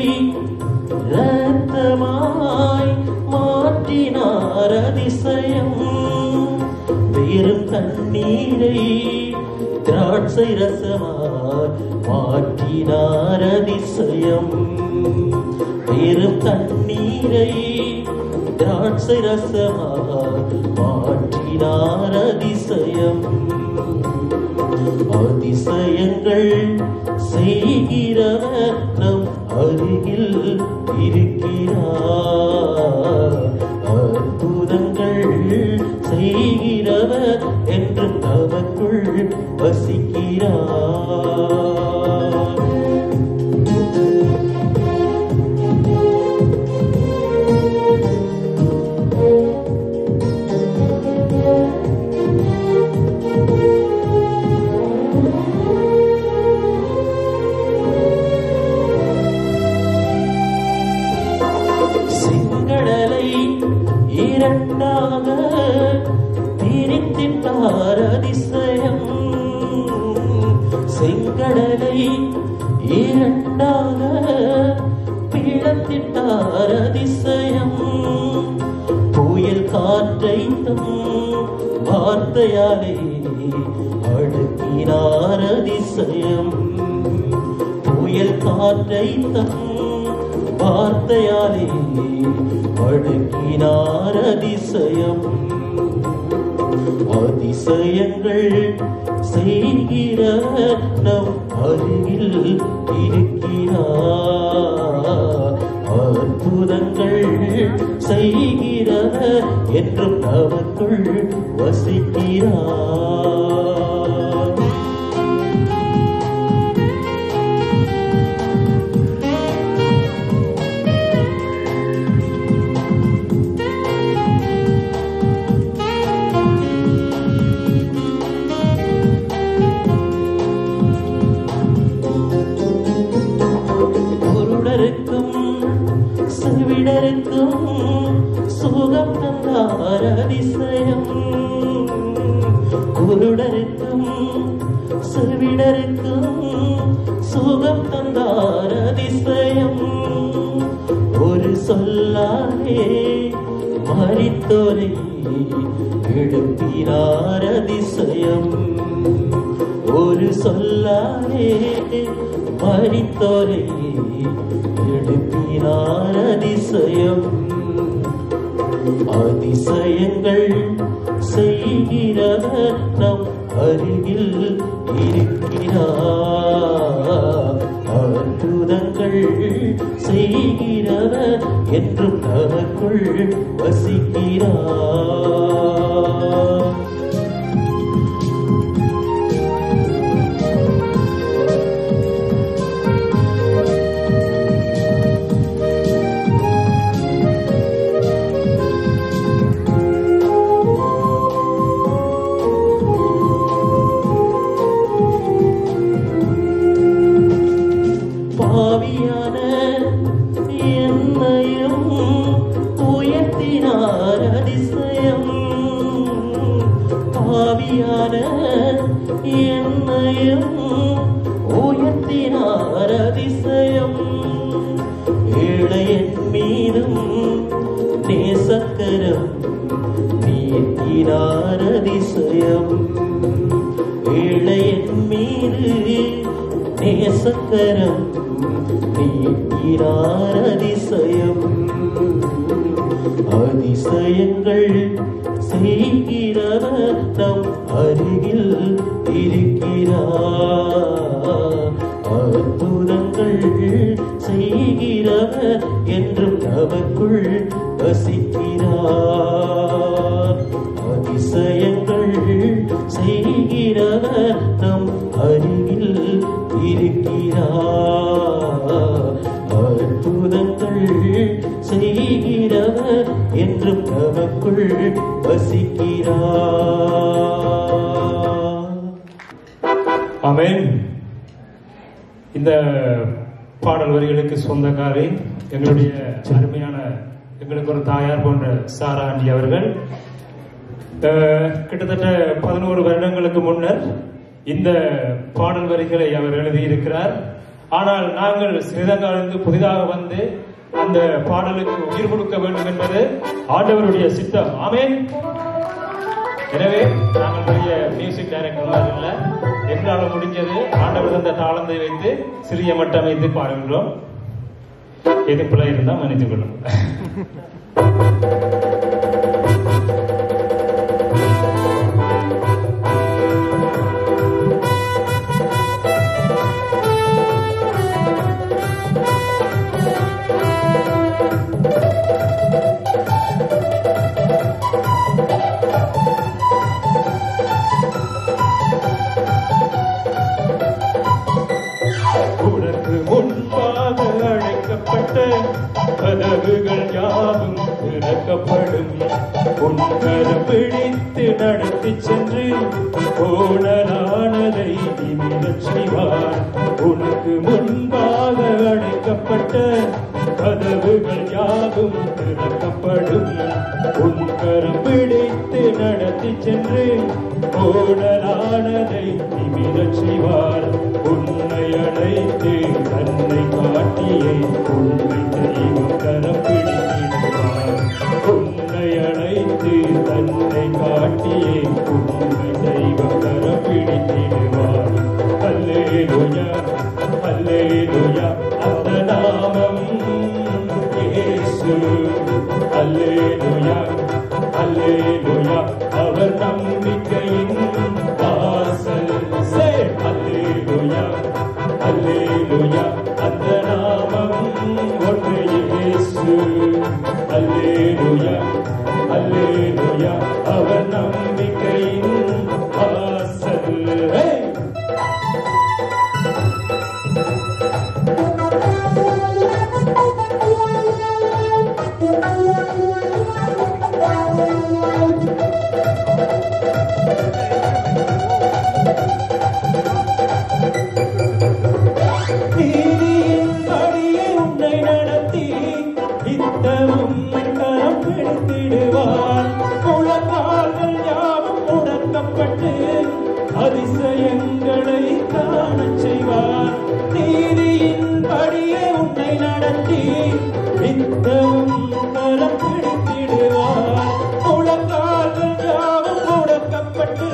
இரத்தமாய் மாற்றினார் அதிசயம். வெறும் தண்ணீரை திராட்சை ரசமாய் மாற்றினார் அதிசயம். வெறும் தண்ணீரை திராட்சை ரசமாய் மாற்றினார் அதிசயம். அதிசயங்கள் செய்கிறவர் நம் அருகில் இருக்கிறார். அற்புதங்கள் செய்கிறவர் என்று நமக்குள் வசிக்கிறார். இரண்டாக பிரித்திட்டார் அதிசயம். செங்கடலை இரண்டாக பிளத்திட்டார் அதிசயம். புயல் காற்றை தம் வார்த்தையாலே அடுக்கினார் அதிசயம். புயல் காற்றை தம் வார்த்தையாலே அடுக்கினார் அதிசயம். அதிசயங்கள் செய்கிறவர் நம் அருகில் இருக்கிறார். அற்புதங்கள் செய்கிறவர் என்றும் நமக்குள் வசிக்கிறார். சுகம் தந்தார் அதிசயம். குருடருக்கும் செவிடருக்கும் சுகம் தந்தார் அதிசயம். ஒரு சொல்லாலே மரித்தோரை எழுப்பினார் அதிசயம். ஒரு சொல்லாலே மரித்தோரை எழுப்பினார் அதிசயம். அதிசயங்கள் செய்கிறவர் நம் அருகில் இருக்கிறார். அற்புதங்கள் செய்கிறவர் என்றும் நமக்குள் வசிக்கிறார். பாவியான என்னையும் உயர்த்தினார் அதிசயம். பாவியான என்னையும் உயர்த்தினார் அதிசயம். ஏழையன் மீதும் நேசக்கரம் நீட்டினார் அதிசயம். ஏழையன் மீது நேசக்கரம் நீட்டினார் அதிசயம். அதிசயங்கள் செய்கிறவர் நம் அருகில் இருக்கிறார். அற்புதங்கள் செய்கிறவர் என்றும் நமக்குள் வசிக்கிறார். அதிசயங்கள் செய்கிறவர் நம் அருகில் இருக்கிறார். அற்புதங்கள் செய்கிறவர் என்றும் நமக்குள் வசிக்கிறார். ஆமென். இந்த பாடல் வரிகளுக்கு சொந்தக்காரி எங்களுடைய அருமையான எங்களுக்கு ஒரு தாயார் போன்ற சாரா ஆண்டி அவர்கள் கிட்டத்தட்ட 11 வருடங்களுக்கு முன்னர் இந்த பாடல் வரிகளை அவர் எழுதியிருக்கிறார். ஆனால் நாங்கள் ஸ்ரீலங்காவிலிருந்து புதிதாக வந்து அந்த பாடலுக்கு உயிர் கொடுக்க வேண்டும் என்பது ஆண்டவருடைய சித்தம். ஆமென். எனவே நாங்கள் பெரிய மியூசிக் டைரக்டர் இல்லை, எங்களால் முடிஞ்சது ஆண்டவர் தந்த தாளத்தை வைத்து சிறிய மட்டம் வைத்து பாடுகின்றோம். எது பிள்ளை இருந்தால் மன்னித்துக் கொள்ளும். கதவுகள் யாவும் திறக்கப்படும். உன்கரம் பிடித்து நடத்தி சென்று கோணலானதை நிமிரச் செய்வார். உனக்கு முன்பாக அழைக்கப்பட்ட கதவுகள் யாவும் திறக்கப்படும். உன்கரம் பிடித்து நடத்தி சென்று கோணலானதை நிமிரச் செய்வார். உன்னை அழைத்து தன்னை காட்டியே உன்னை தெய்வம் கரம் பிடித்திடுவார். உன்னை அழைத்து தன்னை காட்டியே உன்னை தெய்வம் கரம் பிடித்திடுவார். அல்லேலூயா அல்லேலூயா அந்த நாமம் இயேசு. அல்லேலூயா அல்லேலூயா அவர் நம்பிக்கையின் வாசல். அல்லேலூயா அல்லேலூயா அந்த நாமம் ஒன்று இயேசு. அல்லேலூயா அல்லேலூயா அவர் நம்பிக்கையின் வாசல். அதிசயங்களை காணச் செய்வார். நீதியின் படியே உன்னை நடத்தி நித்தமும் கரம் பிடித்திடுவார். முழங்கால்கள் யாவும் முடக்கப்பட்டு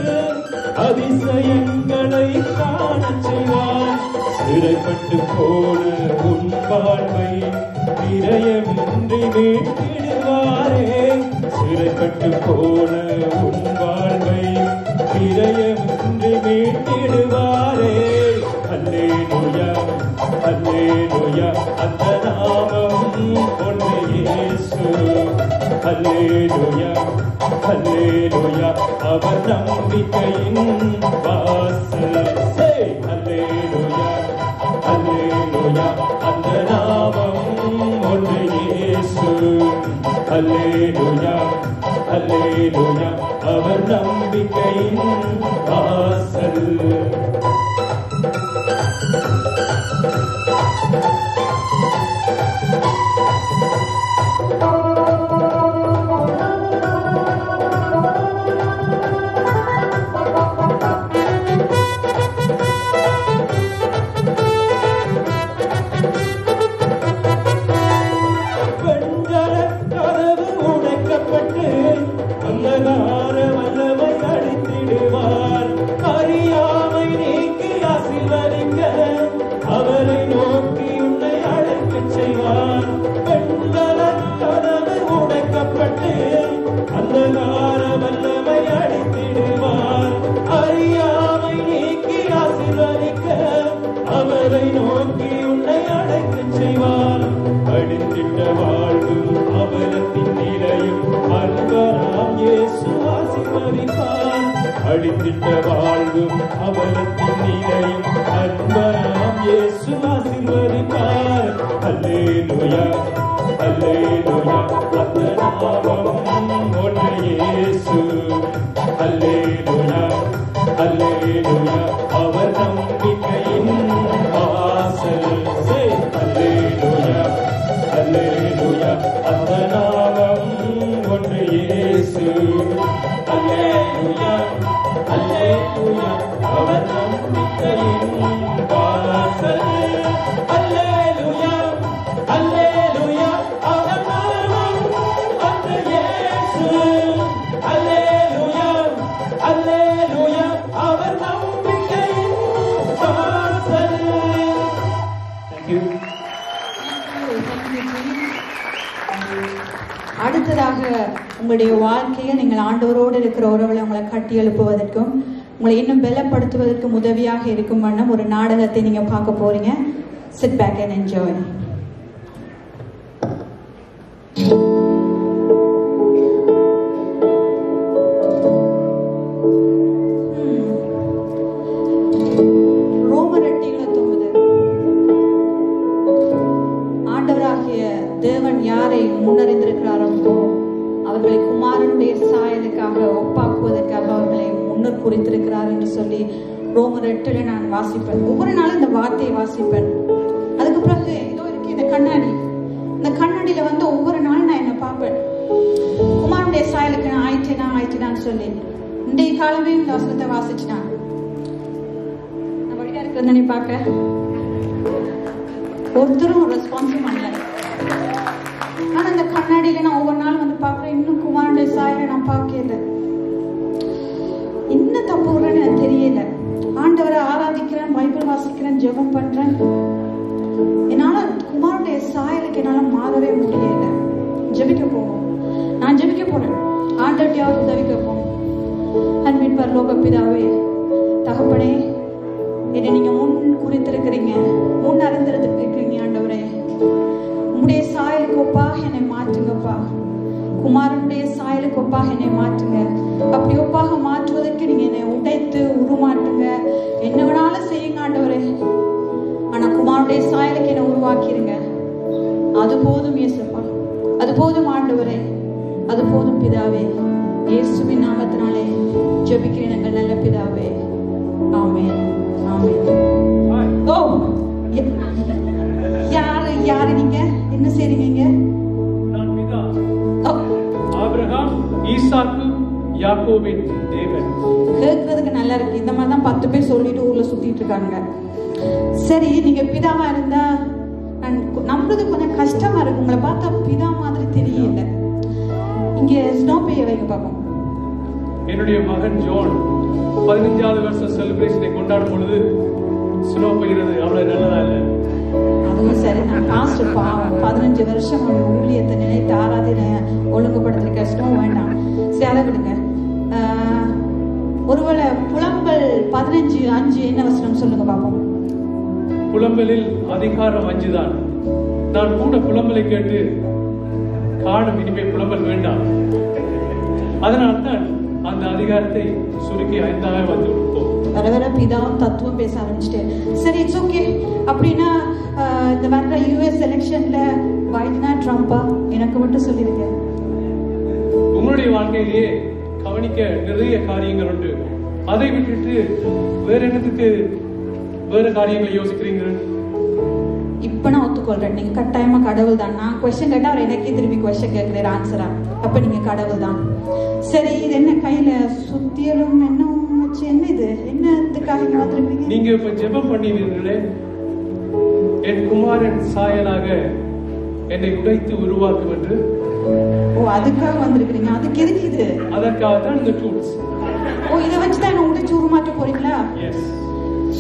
அதிசயங்களை காணச் செய்வார். சிறைப்பட்டு போன உன் வாழ்வை விரயமின்றி மீட்டிடுவாரே. சிறைப்பட்டு போன உன் வாழ்வை விரயமின்றி மீட்டிடுவாரே. அல்லேலூயா அல்லேலூயா அந்த நாமம் ஒன்று இயேசு. அல்லேலூயா அல்லேலூயா அவர் நம்பிக்கையின் வாசல். அல்லேலூயா அல்லேலூயா அந்த நாமம் ஒன்று இயேசு. அல்லேலூயா அல்லேலூயா அவர் நம்பிக்கையின் வாசல். அழித்திட்ட வாழ்வும் அவலத்தின் நிலையும் அன்பராம் இயேசு ஆசீர்வதிப்பார். அல்லேலூயா அல்லேலூயா அந்த நாமம் ஒன்று இயேசு. அல்லேலூயா அல்லேலூயா அவர் நம்பிக்கையின் வாசல். அல்லேலூயா அல்லேலூயா அந்த நாமம் ஒன்று இயேசு. அல்லேலூயா அல்லேலூயா அவர் நம்பிக்கையின் வாசல். you. அடுத்ததாக உங்களுடைய வாழ்க்கையை நீங்கள் ஆண்டவரோடு இருக்கிற உறவுகளை உங்களை கட்டி எழுப்புவதற்கும் உங்களை இன்னும் பலப்படுத்துவதற்கும் உதவியாக இருக்கும் வண்ணம் ஒரு நாடகத்தை நீங்க பார்க்க போறீங்க. Sit back and enjoy. தேவன் யாரை முன்னறிந்திருக்கிறாரோ அவர்களை குமாரனுடைய சாயலுக்காக ஒப்பாக்குவதற்காக அவர்களை முன்னர் குறித்திருக்கிறார் என்று சொல்லி ரோமர் 8 நான் வாசிப்பேன். ஒவ்வொரு நாளும் இந்த வார்த்தையை வாசிப்பேன். அதுக்கு பிறகு இதோ இருக்கு இந்த கண்ணாடி. இந்த கண்ணாடியில வந்து ஒவ்வொரு நாளும் நான் என்ன பார்ப்பேன். குமாரனுடைய சாயலுக்கு நான் ஆயிட்டேனான்னு சொல்லி இன்றைய காலமே இந்த வசனத்தை வாசிச்சுட்டான். நான் வழியா இருக்கிறது பார்க்க ஒருத்தரும் ரெஸ்பான்ஸும் பண்ணல. ஆனா இந்த கண்ணாடியில நான் ஒவ்வொரு நாள் வந்து பார்க்கிறேன். இன்னும் குமாரனுடைய சாயலை நான் பார்க்கல. என்ன தப்பு விடுறேன்னு எனக்கு தெரியல. ஆண்டவரை ஆராதிக்கிறேன், பைபிள் வாசிக்கிறேன், ஜெபம் பண்றேன். என்னால குமாரனுடைய சாயலுக்கு என்னால மாறவே முடியல. ஜெபிக்க போவோம். நான் ஜெபிக்க போறேன். ஆண்டவரையாவது உதவி கேட்போம். அன்பின் பரலோக பிதாவே, தகப்பனே, என்னை நீங்க முன் குறித்திருக்கிறீங்க, முன் அறிந்திருக்கிறீங்க. ஆண்டவரே, உம்முடைய சாயலுக்கு ஒப்பாக என்னை மாற்றுங்கப்பா. குமாரனுடைய சாயலுக்கு ஒப்பாக என்னை மாற்றுங்க. அப்படி ஒப்பாக மாற்றுவதற்கு நீங்க என்னை உடைத்து உருமாற்றுங்க. என்ன வேணாலும் செய்யுங்க ஆண்டவரே. ஆனா குமாரனுடைய சாயலுக்கு என்னை உருவாக்கிருங்க. அது போதும் இயேசுப்பா, அது போதும் ஆண்டவரே, அது போதும் பிதாவே. இயேசுவின் நாமத்தினாலே ஜெபிக்கிறேன் எங்கள் நல்ல பிதாவே. ஆமென், ஆமென். ஓ, யாரு நீங்க? என்ன செய்றீங்க? நான் பிதா, ஆபிரகாம், ஈசாக்கு, யாக்கோபின் தேவன். கேட்கறதுக்கு நல்லா இருக்கு. இந்த மாதிரி தான் 10 பேர் சொல்லிட்டு ஊர்ல சுத்திட்டு இருக்காங்க. சரி, நீங்க பிதாவா இருந்தா நான் நம்புறது கொஞ்சம் கஷ்டமா இருக்கு. உங்களை பார்த்தா பிதா மாதிரி தெரியல. இங்க ஸ்னோ பெய்ய வைக்க பார்ப்போம். என்னுடைய மகன் ஜோன் 15வது வருஷ செலிப்ரேஷனை கொண்டாடும் பொழுது ஸ்னோ பெய்கிறது அவ்வளவு நல்லதா இல்லை. அதுவும் சரி. நான் பாஸ்டர் 15 வருஷம் ஊழியத்தை நினைத்து ஆராதனை ஒழுங்குபடுத்திருக்க. ஸ்னோ வேண்டாம், சரி அதை விடுங்க. ஒருவேளை புலம்பல் 15:5 என்ன வசனம் சொல்லுங்க பாப்போம். புலம்பலில் அதிகாரம் 5 தான். நான் கூட புலம்பலை கேட்டு காணும், இனிமேல் புலம்பல் வேண்டாம். அதனால்தான் அந்த அதிகாரத்தை சுருக்கி 5ஆக வந்து விட்டோம். வர வர பிதாவும் தத்துவம் பேச ஆரம்பிச்சுட்டேன். சரி, இட்ஸ் ஓகே. அப்படின்னா இந்த வர்ற யூஎஸ் எலெக்ஷன்ல பைடனா ட்ரம்பா எனக்கு மட்டும் சொல்லிருங்க. உங்களுடைய வாழ்க்கையிலேயே கவனிக்க நிறைய காரியங்கள் உண்டு. அதை விட்டுட்டு வேற என்னத்துக்கு வேற காரியங்களை யோசிக்கிறீங்க? இப்ப நான் ஒத்துக்கொள்றேன், நீங்க கட்டாயமா கடவுள் தான். நான் கொஸ்டின் கேட்டா அவர் எனக்கே திருப்பி கொஸ்டின் கேட்கிறார் ஆன்சரா. அப்ப நீங்க கடவுள் தான். சரி, இது என்ன கையில சுத்தியலும் என்ன வச்சு, என்ன இது? என்னத்துக்காக இங்க வந்திருக்கீங்க? நீங்க இப்ப ஜெபம் பண்ணினீர்களே, என் குமாரன் சாயலாக என்னை உடைத்து உருவாக்கும் என்று. ஓ, அதுக்காக வந்திருக்கீங்க. அதுக்கு எதுக்கு இது? அதற்காக தான் இந்த டூல்ஸ். ஓ, இதை வச்சுதான் என்ன உடைச்சு உருமாற்ற போறீங்களா? எஸ்.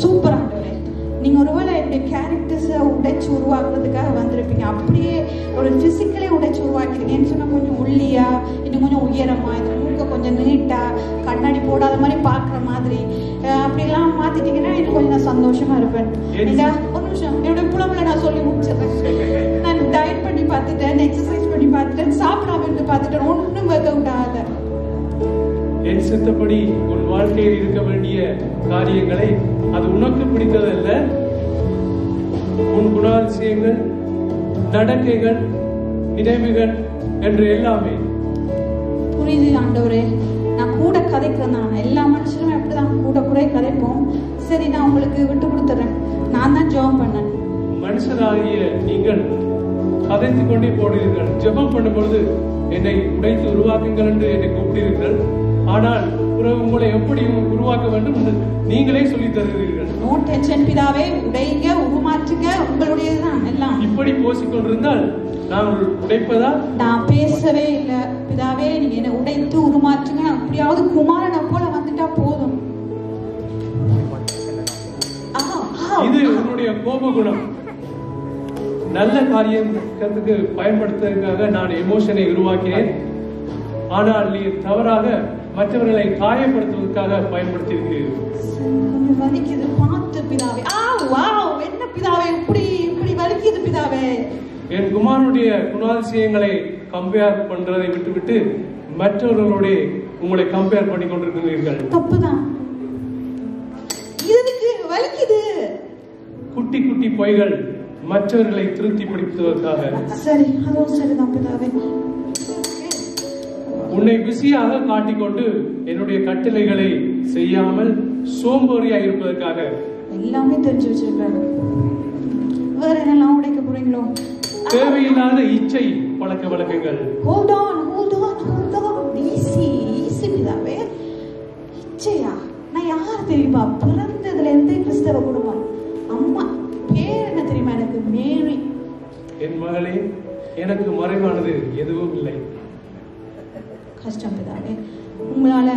சூப்பர் ஆண்டவரே. நீங்க ஒருவேளை என்னுடைய கேரக்டர்ஸை உடைச்சு உருவாக்குறதுக்காக வந்திருப்பீங்க. அப்படியே ஒரு பிசிக்கலே உடைச்சு உருவாக்கிருக்கீங்கன்னு சொன்னா கொஞ்சம் ஒல்லியா, இன்னும் கொஞ்சம் உயரமா, இந்த மூக்க கொஞ்சம் நீட்டா, கண்ணாடி போடாத மாதிரி பாக்குற மாதிரி அப்படிலாம் மாத்திட்டீங்கன்னா எனக்கு கொஞ்சம் நான் சந்தோஷமா இருப்பேன். ஒரு நிமிஷம், என்னோட புலம்புல நான் சொல்லி முடிச்சிடுறேன். நான் டயட் பண்ணி பார்த்துட்டேன், எக்ஸசைஸ் பண்ணி பார்த்துட்டேன், சாப்பிடாம இருந்து பார்த்துட்டேன், ஒன்றும் வைக்க விடாத. என் சித்தப்படி உன் வாழ்க்கையில் இருக்க வேண்டிய காரியங்களை, அது உனக்கு பிடித்ததல்ல, உன் குணாதிசயங்கள், நடக்கைகள், நினைவுகள் என்று எல்லாமே. புரியுது ஆண்டவரே. நான் கூட கதைக்கிறேன். நான் எல்லா மனுஷனுமே அப்படிதான் கூட கூட கதைப்போம். சரி, நான் உங்களுக்கு விட்டு கொடுத்துறேன். நான் தான் ஜெபம் பண்ணேன். மனுஷராகிய நீங்கள் கதைத்துக் கொண்டே போடுவீர்கள். ஜெபம் பண்ணும் பொழுது என்னை உடைத்து உருவாக்குங்கள் என்று என்னை கூப்பிடுவீர்கள். ஆனால் பிறகு உங்களை எப்படி உருவாக்க வேண்டும் என்று நீங்களே சொல்லி தருவீர்கள். நோ டென்ஷன் பிதாவே, உடைங்க, உருமாற்றுங்க, உங்களுடையதுதான் எல்லாம். இப்படி போசிக்கொண்டிருந்தால் நான் உடைப்பதா? நான் பேசவே இல்லை பிதாவே. நீங்க என்ன உடைத்து உருமாற்றுங்க. அப்படியாவது குமாரனை போல வந்துட்டா போதும். இது உன்னுடைய கோப குணம். நல்ல காரியத்துக்கு பயன்படுத்துவதற்காக நான் எமோஷனை உருவாக்கினேன். ஆனால் நீ தவறாக மற்றவர்களை காயப்படுத்துவதற்காக பயன்படுத்தியிருக்கிறீர்கள். கொஞ்சம் வலிக்குது பார்த்து பிதாவே. என்ன பிதாவே இப்படி வலிக்குது பிதாவே? என் குமாரனுடைய குணாதிசயங்களை கம்பேர் பண்றதை விட்டுவிட்டு மற்றவர்களுடைய உங்களை கம்பேர் பண்ணி கொண்டிருக்கிறீர்கள். தப்புதான். இதுக்கு வலிக்குது. குட்டி குட்டி பொய்கள் மற்றவர்களை திருப்திப்படுத்துவதற்காக. சரி, அதுவும் சரிதான் பிதாவே. உன்னை பிஸியாக காட்டிக்கொண்டு என்னுடைய கட்டளைகளை செய்யாமல் சோம்பேறியா இருப்பதற்காக. எல்லாமே தெரிஞ்சு வச்சிருக்காரு. வேற என்னெல்லாம் உடைக்க போறீங்களோ? தேவையில்லாத இச்சை பழக்க வழக்கங்கள். Hold on. ஈஸி பிதாவே. இச்சையா? நான் யார் தெரியுமா? பிறந்ததுல இருந்தே கிறிஸ்தவ குடும்பம். அம்மா பேர் என்ன தெரியுமா எனக்கு? மேரி. என் மகளே, எனக்கு மறைவானது எதுவும் இல்லை. கஷ்டம் பிதாவே. உங்களால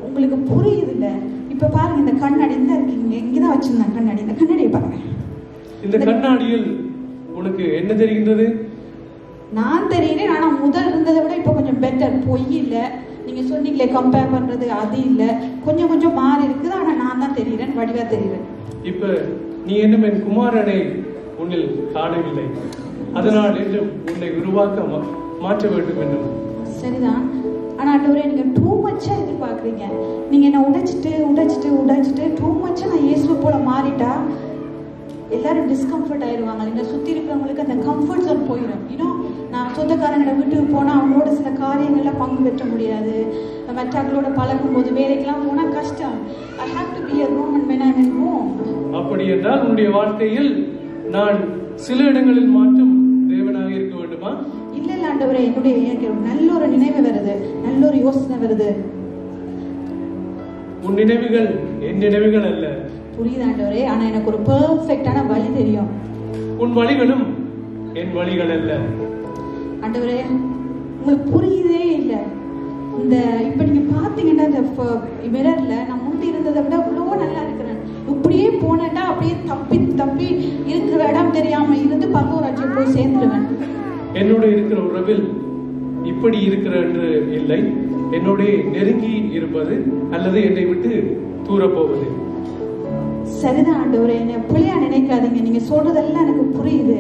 உங்களுக்கு புரியுது இல்ல? இப்ப பாருங்க, இந்த கண்ணாடி இந்த இருக்கீங்க, இங்கதான் வச்சிருந்தேன் கண்ணாடி. இந்த கண்ணாடியை பாருங்க. இந்த கண்ணாடியில் உனக்கு என்ன தெரிகின்றது? நான் தெரியுறேன். ஆனா முதல் இருந்ததை விட இப்ப கொஞ்சம் பெட்டர். பொய் இல்ல, நீங்க சொன்னீங்களே கம்பேர் பண்றது, அது இல்ல. கொஞ்சம் கொஞ்சம் மாறி இருக்குது. ஆனா நான் தான் தெரியுறேன், வடிவா தெரியுறேன். இப்ப நீ என்ன என் குமாரனை உன்னில் காணவில்லை, அதனால் என்றும் உன்னை உருவாக்க மாற்ற வேண்டும் என்றும். சரிதான். ஆனா ஆண்டவரே, நீங்க டூ மச்சா எதிர்பார்க்கறீங்க. நீங்க என்ன உடைச்சிட்டு டூ மச்சா நான் இயேசுவை போல மாறிட்டா எல்லாரும் டிஸ்கம்ஃபர்ட் ஆயிடுவாங்க. நீங்க சுத்தி இருக்கிறவங்களுக்கு அந்த கம்ஃபர்ட் ஜோன் போயிடும். நான் சொந்தக்காரங்கள வீட்டுக்கு போனா அவங்களோட சில காரியங்கள்ல பங்கு பெற்ற முடியாது. மற்றவங்களோட பழகும் போது வேலைக்கெல்லாம் போனா கஷ்டம். I have to be a Roman when I'm in Rome. அப்படி என்றால் உன்னுடைய வாழ்க்கையில் நான் சில இடங்களில் மாற்றம் தேவனாக இருக்க வேண்டுமா? இல்ல ஆண்டவரே, எனக்கு நல்ல ஒரு நினைவு வருது, நல்ல ஒரு யோசனை வருது. உன் நினைவுகள் என் நினைவுகள் அல்ல. புரியுது ஆண்டவரே, ஆனா எனக்கு ஒரு பெர்ஃபெக்ட்டான வழி தெரியும். உன் வழிகளும் என் வழிகள் அல்ல. ஆண்டவரே, உங்களுக்கு புரியுதே இல்ல. இந்த இப்ப நீங்க பாத்தீங்கன்னா இந்த மிரர்ல நான் முந்தி இருந்ததை விட அவ்வளோ நல்லா இருக்கிறேன். இப்படியே போனேன்னா அப்படியே தப்பி இருக்கிற இடம் தெரியாம இருந்து பரலோராஜ்யம் போய் சேர்ந்துருவேன். என்னோட இருக்கிற உறவில் இப்படி இருக்கிற என்று இல்லை, என்னோட நெருங்கி இருப்பது அல்லது என்னை விட்டு தூர போவது. சரிதான் ஆண்டவரே, என்னை பிள்ளையா நினைக்காதீங்க. நீங்க சொல்றதெல்லாம் எனக்கு புரியுது.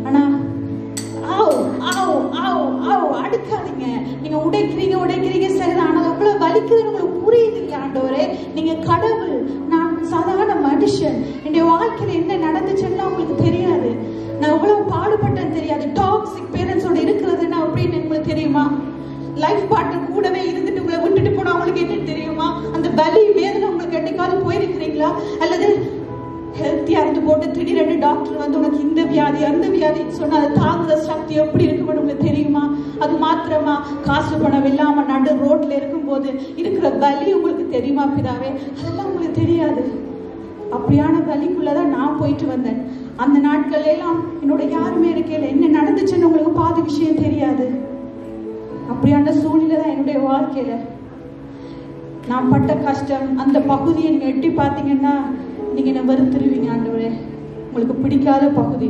ஆனா அடுக்காதீங்க. நீங்க உடைக்கிறீங்க சரிதான். ஆனா எவ்வளவு வலிக்குதுன்னு உங்களுக்கு புரியுது இல்ல ஆண்டவரே? நீங்க கடவுள், நான் சாதாரண மனுஷன். என்னுடைய வாழ்க்கையில என்ன நடந்துச்சுன்னா உங்களுக்கு தெரியாது. நான் எவ்வளவு பாடுபட்டேன்னு தெரியாது. டாக்ஸிக் பேரண்ட்ஸோட இருக்கிறதுன்னா அப்படின்னு உங்களுக்கு தெரியுமா? லைஃப் பார்ட்னர் கூடவே இருந்துட்டு உங்களை விட்டுட்டு போனா உங்களுக்கு என்ன தெரியுமா? அந்த வலி வேதனை உங்களுக்கு என்னைக்காவது போயிருக்கிறீங்களா? அல்லது ஹெல்த்தியா இருந்து போட்டு திடீரென்று டாக்டர் வந்து உனக்கு இந்த வியாதி அந்த வியாதின்னு சொன்னா அதை தாங்குற சக்தி எப்படி இருக்குன்னு உங்களுக்கு தெரியுமா? அது மாத்திரமா, காசு பணம் இல்லாம நடு ரோட்ல இருக்கும்போது இருக்கிற வலி உங்களுக்கு தெரியுமா பிதாவே? அதெல்லாம் உங்களுக்கு தெரியாது. அப்படியான வலிக்குள்ளதான் நான் போயிட்டு வந்தேன். அந்த நாட்கள் எல்லாம் என்னோட யாருமே இருக்கல. என்ன நடந்துச்சுன்னு உங்களுக்கு பாதி விஷயம் தெரியாது. அப்படியான சூழ்நிலை தான் என்னுடைய வாழ்க்கையில. நான் பட்ட கஷ்டம், அந்த பகுதியை நீங்க எட்டி பார்த்தீங்கன்னா நீங்க என்ன வெறுத்துருவீங்க ஆண்டவரே. உங்களுக்கு பிடிக்காத பகுதி.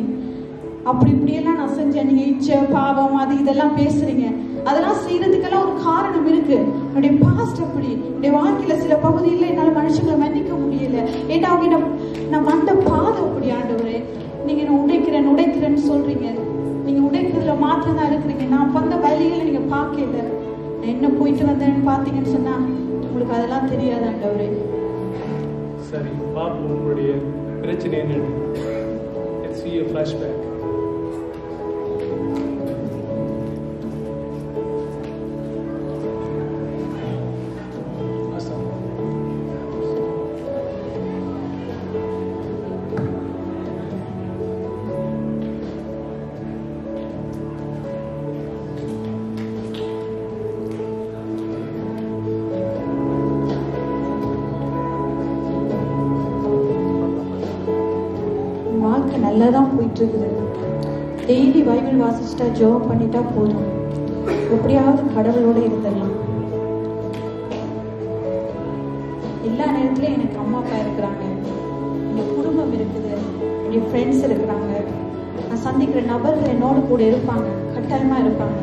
இப்படியெல்லாம் நான் செஞ்சேன். நீங்க இச்சை பாவம் அது இதெல்லாம் பேசுறீங்க. அதெல்லாம் செய்யறதுக்கெல்லாம் ஒரு காரணம் இருக்கு. என்னுடைய பாஸ்ட் அப்படி. என்னுடைய வாழ்க்கையில சில பகுதியில் என்னால மனுஷங்களை மன்னிக்க முடியல. ஏன்னா அவங்க நான் வந்த பாதை அப்படி ஆண்டவரே. நீங்க என்ன உடைக்கிறேன்னு சொல்றீங்க. நீங்க உடைக்கிறதுல மாத்திரம் தான் இருக்கிறீங்க. நான் வந்த வழிகளை நீங்க பார்க்கல. நான் என்ன போயிட்டு வந்தேன்னு பாத்தீங்கன்னு சொன்னா உங்களுக்கு அதெல்லாம் தெரியாது ஆண்டவரே. சரி, பாப்போம் உங்களுடைய பிரச்சனை என்ன. Let's see a flashback. நல்லாதான் போயிட்டு இருக்குது. டெய்லி பைபிள் வாசிச்சுட்டா ஜெபம் பண்ணிட்டா போதும். எப்படியாவது கடவுளோட இருந்துடலாம். எல்லா நேரத்துலயும் எனக்கு அம்மா அப்பா இருக்கிறாங்க, என் குடும்பம் இருக்குது, என் ஃப்ரெண்ட்ஸ் இருக்கிறாங்க. நான் சந்திக்கிற நபர்கள் என்னோடு கூட இருப்பாங்க, கட்டாயமா இருப்பாங்க.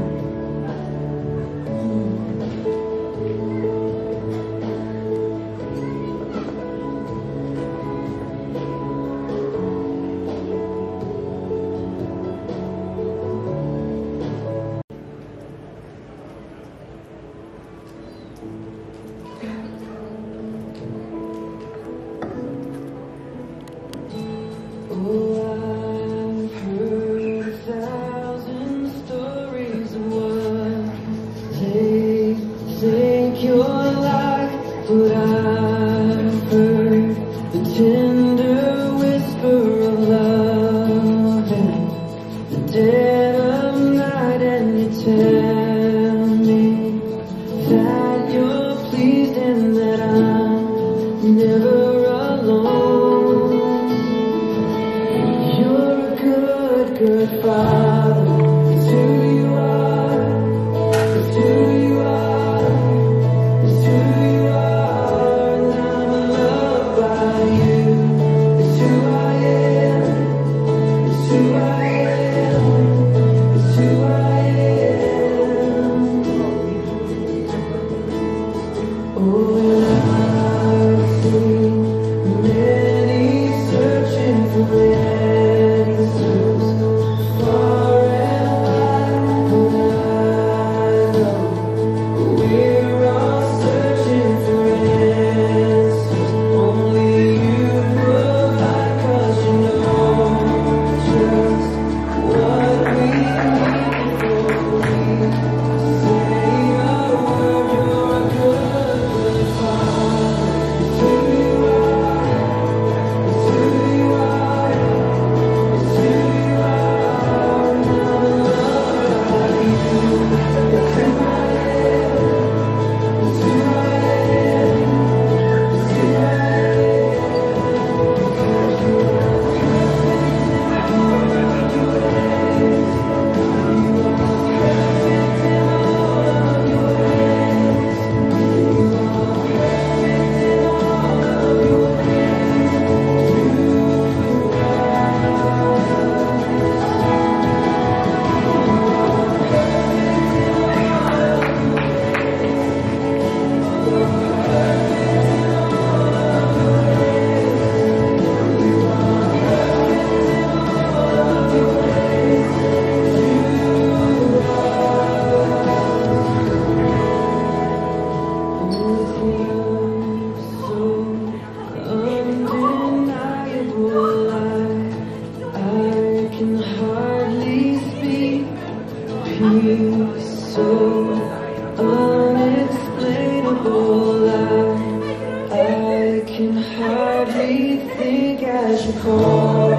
I can hardly think as you call.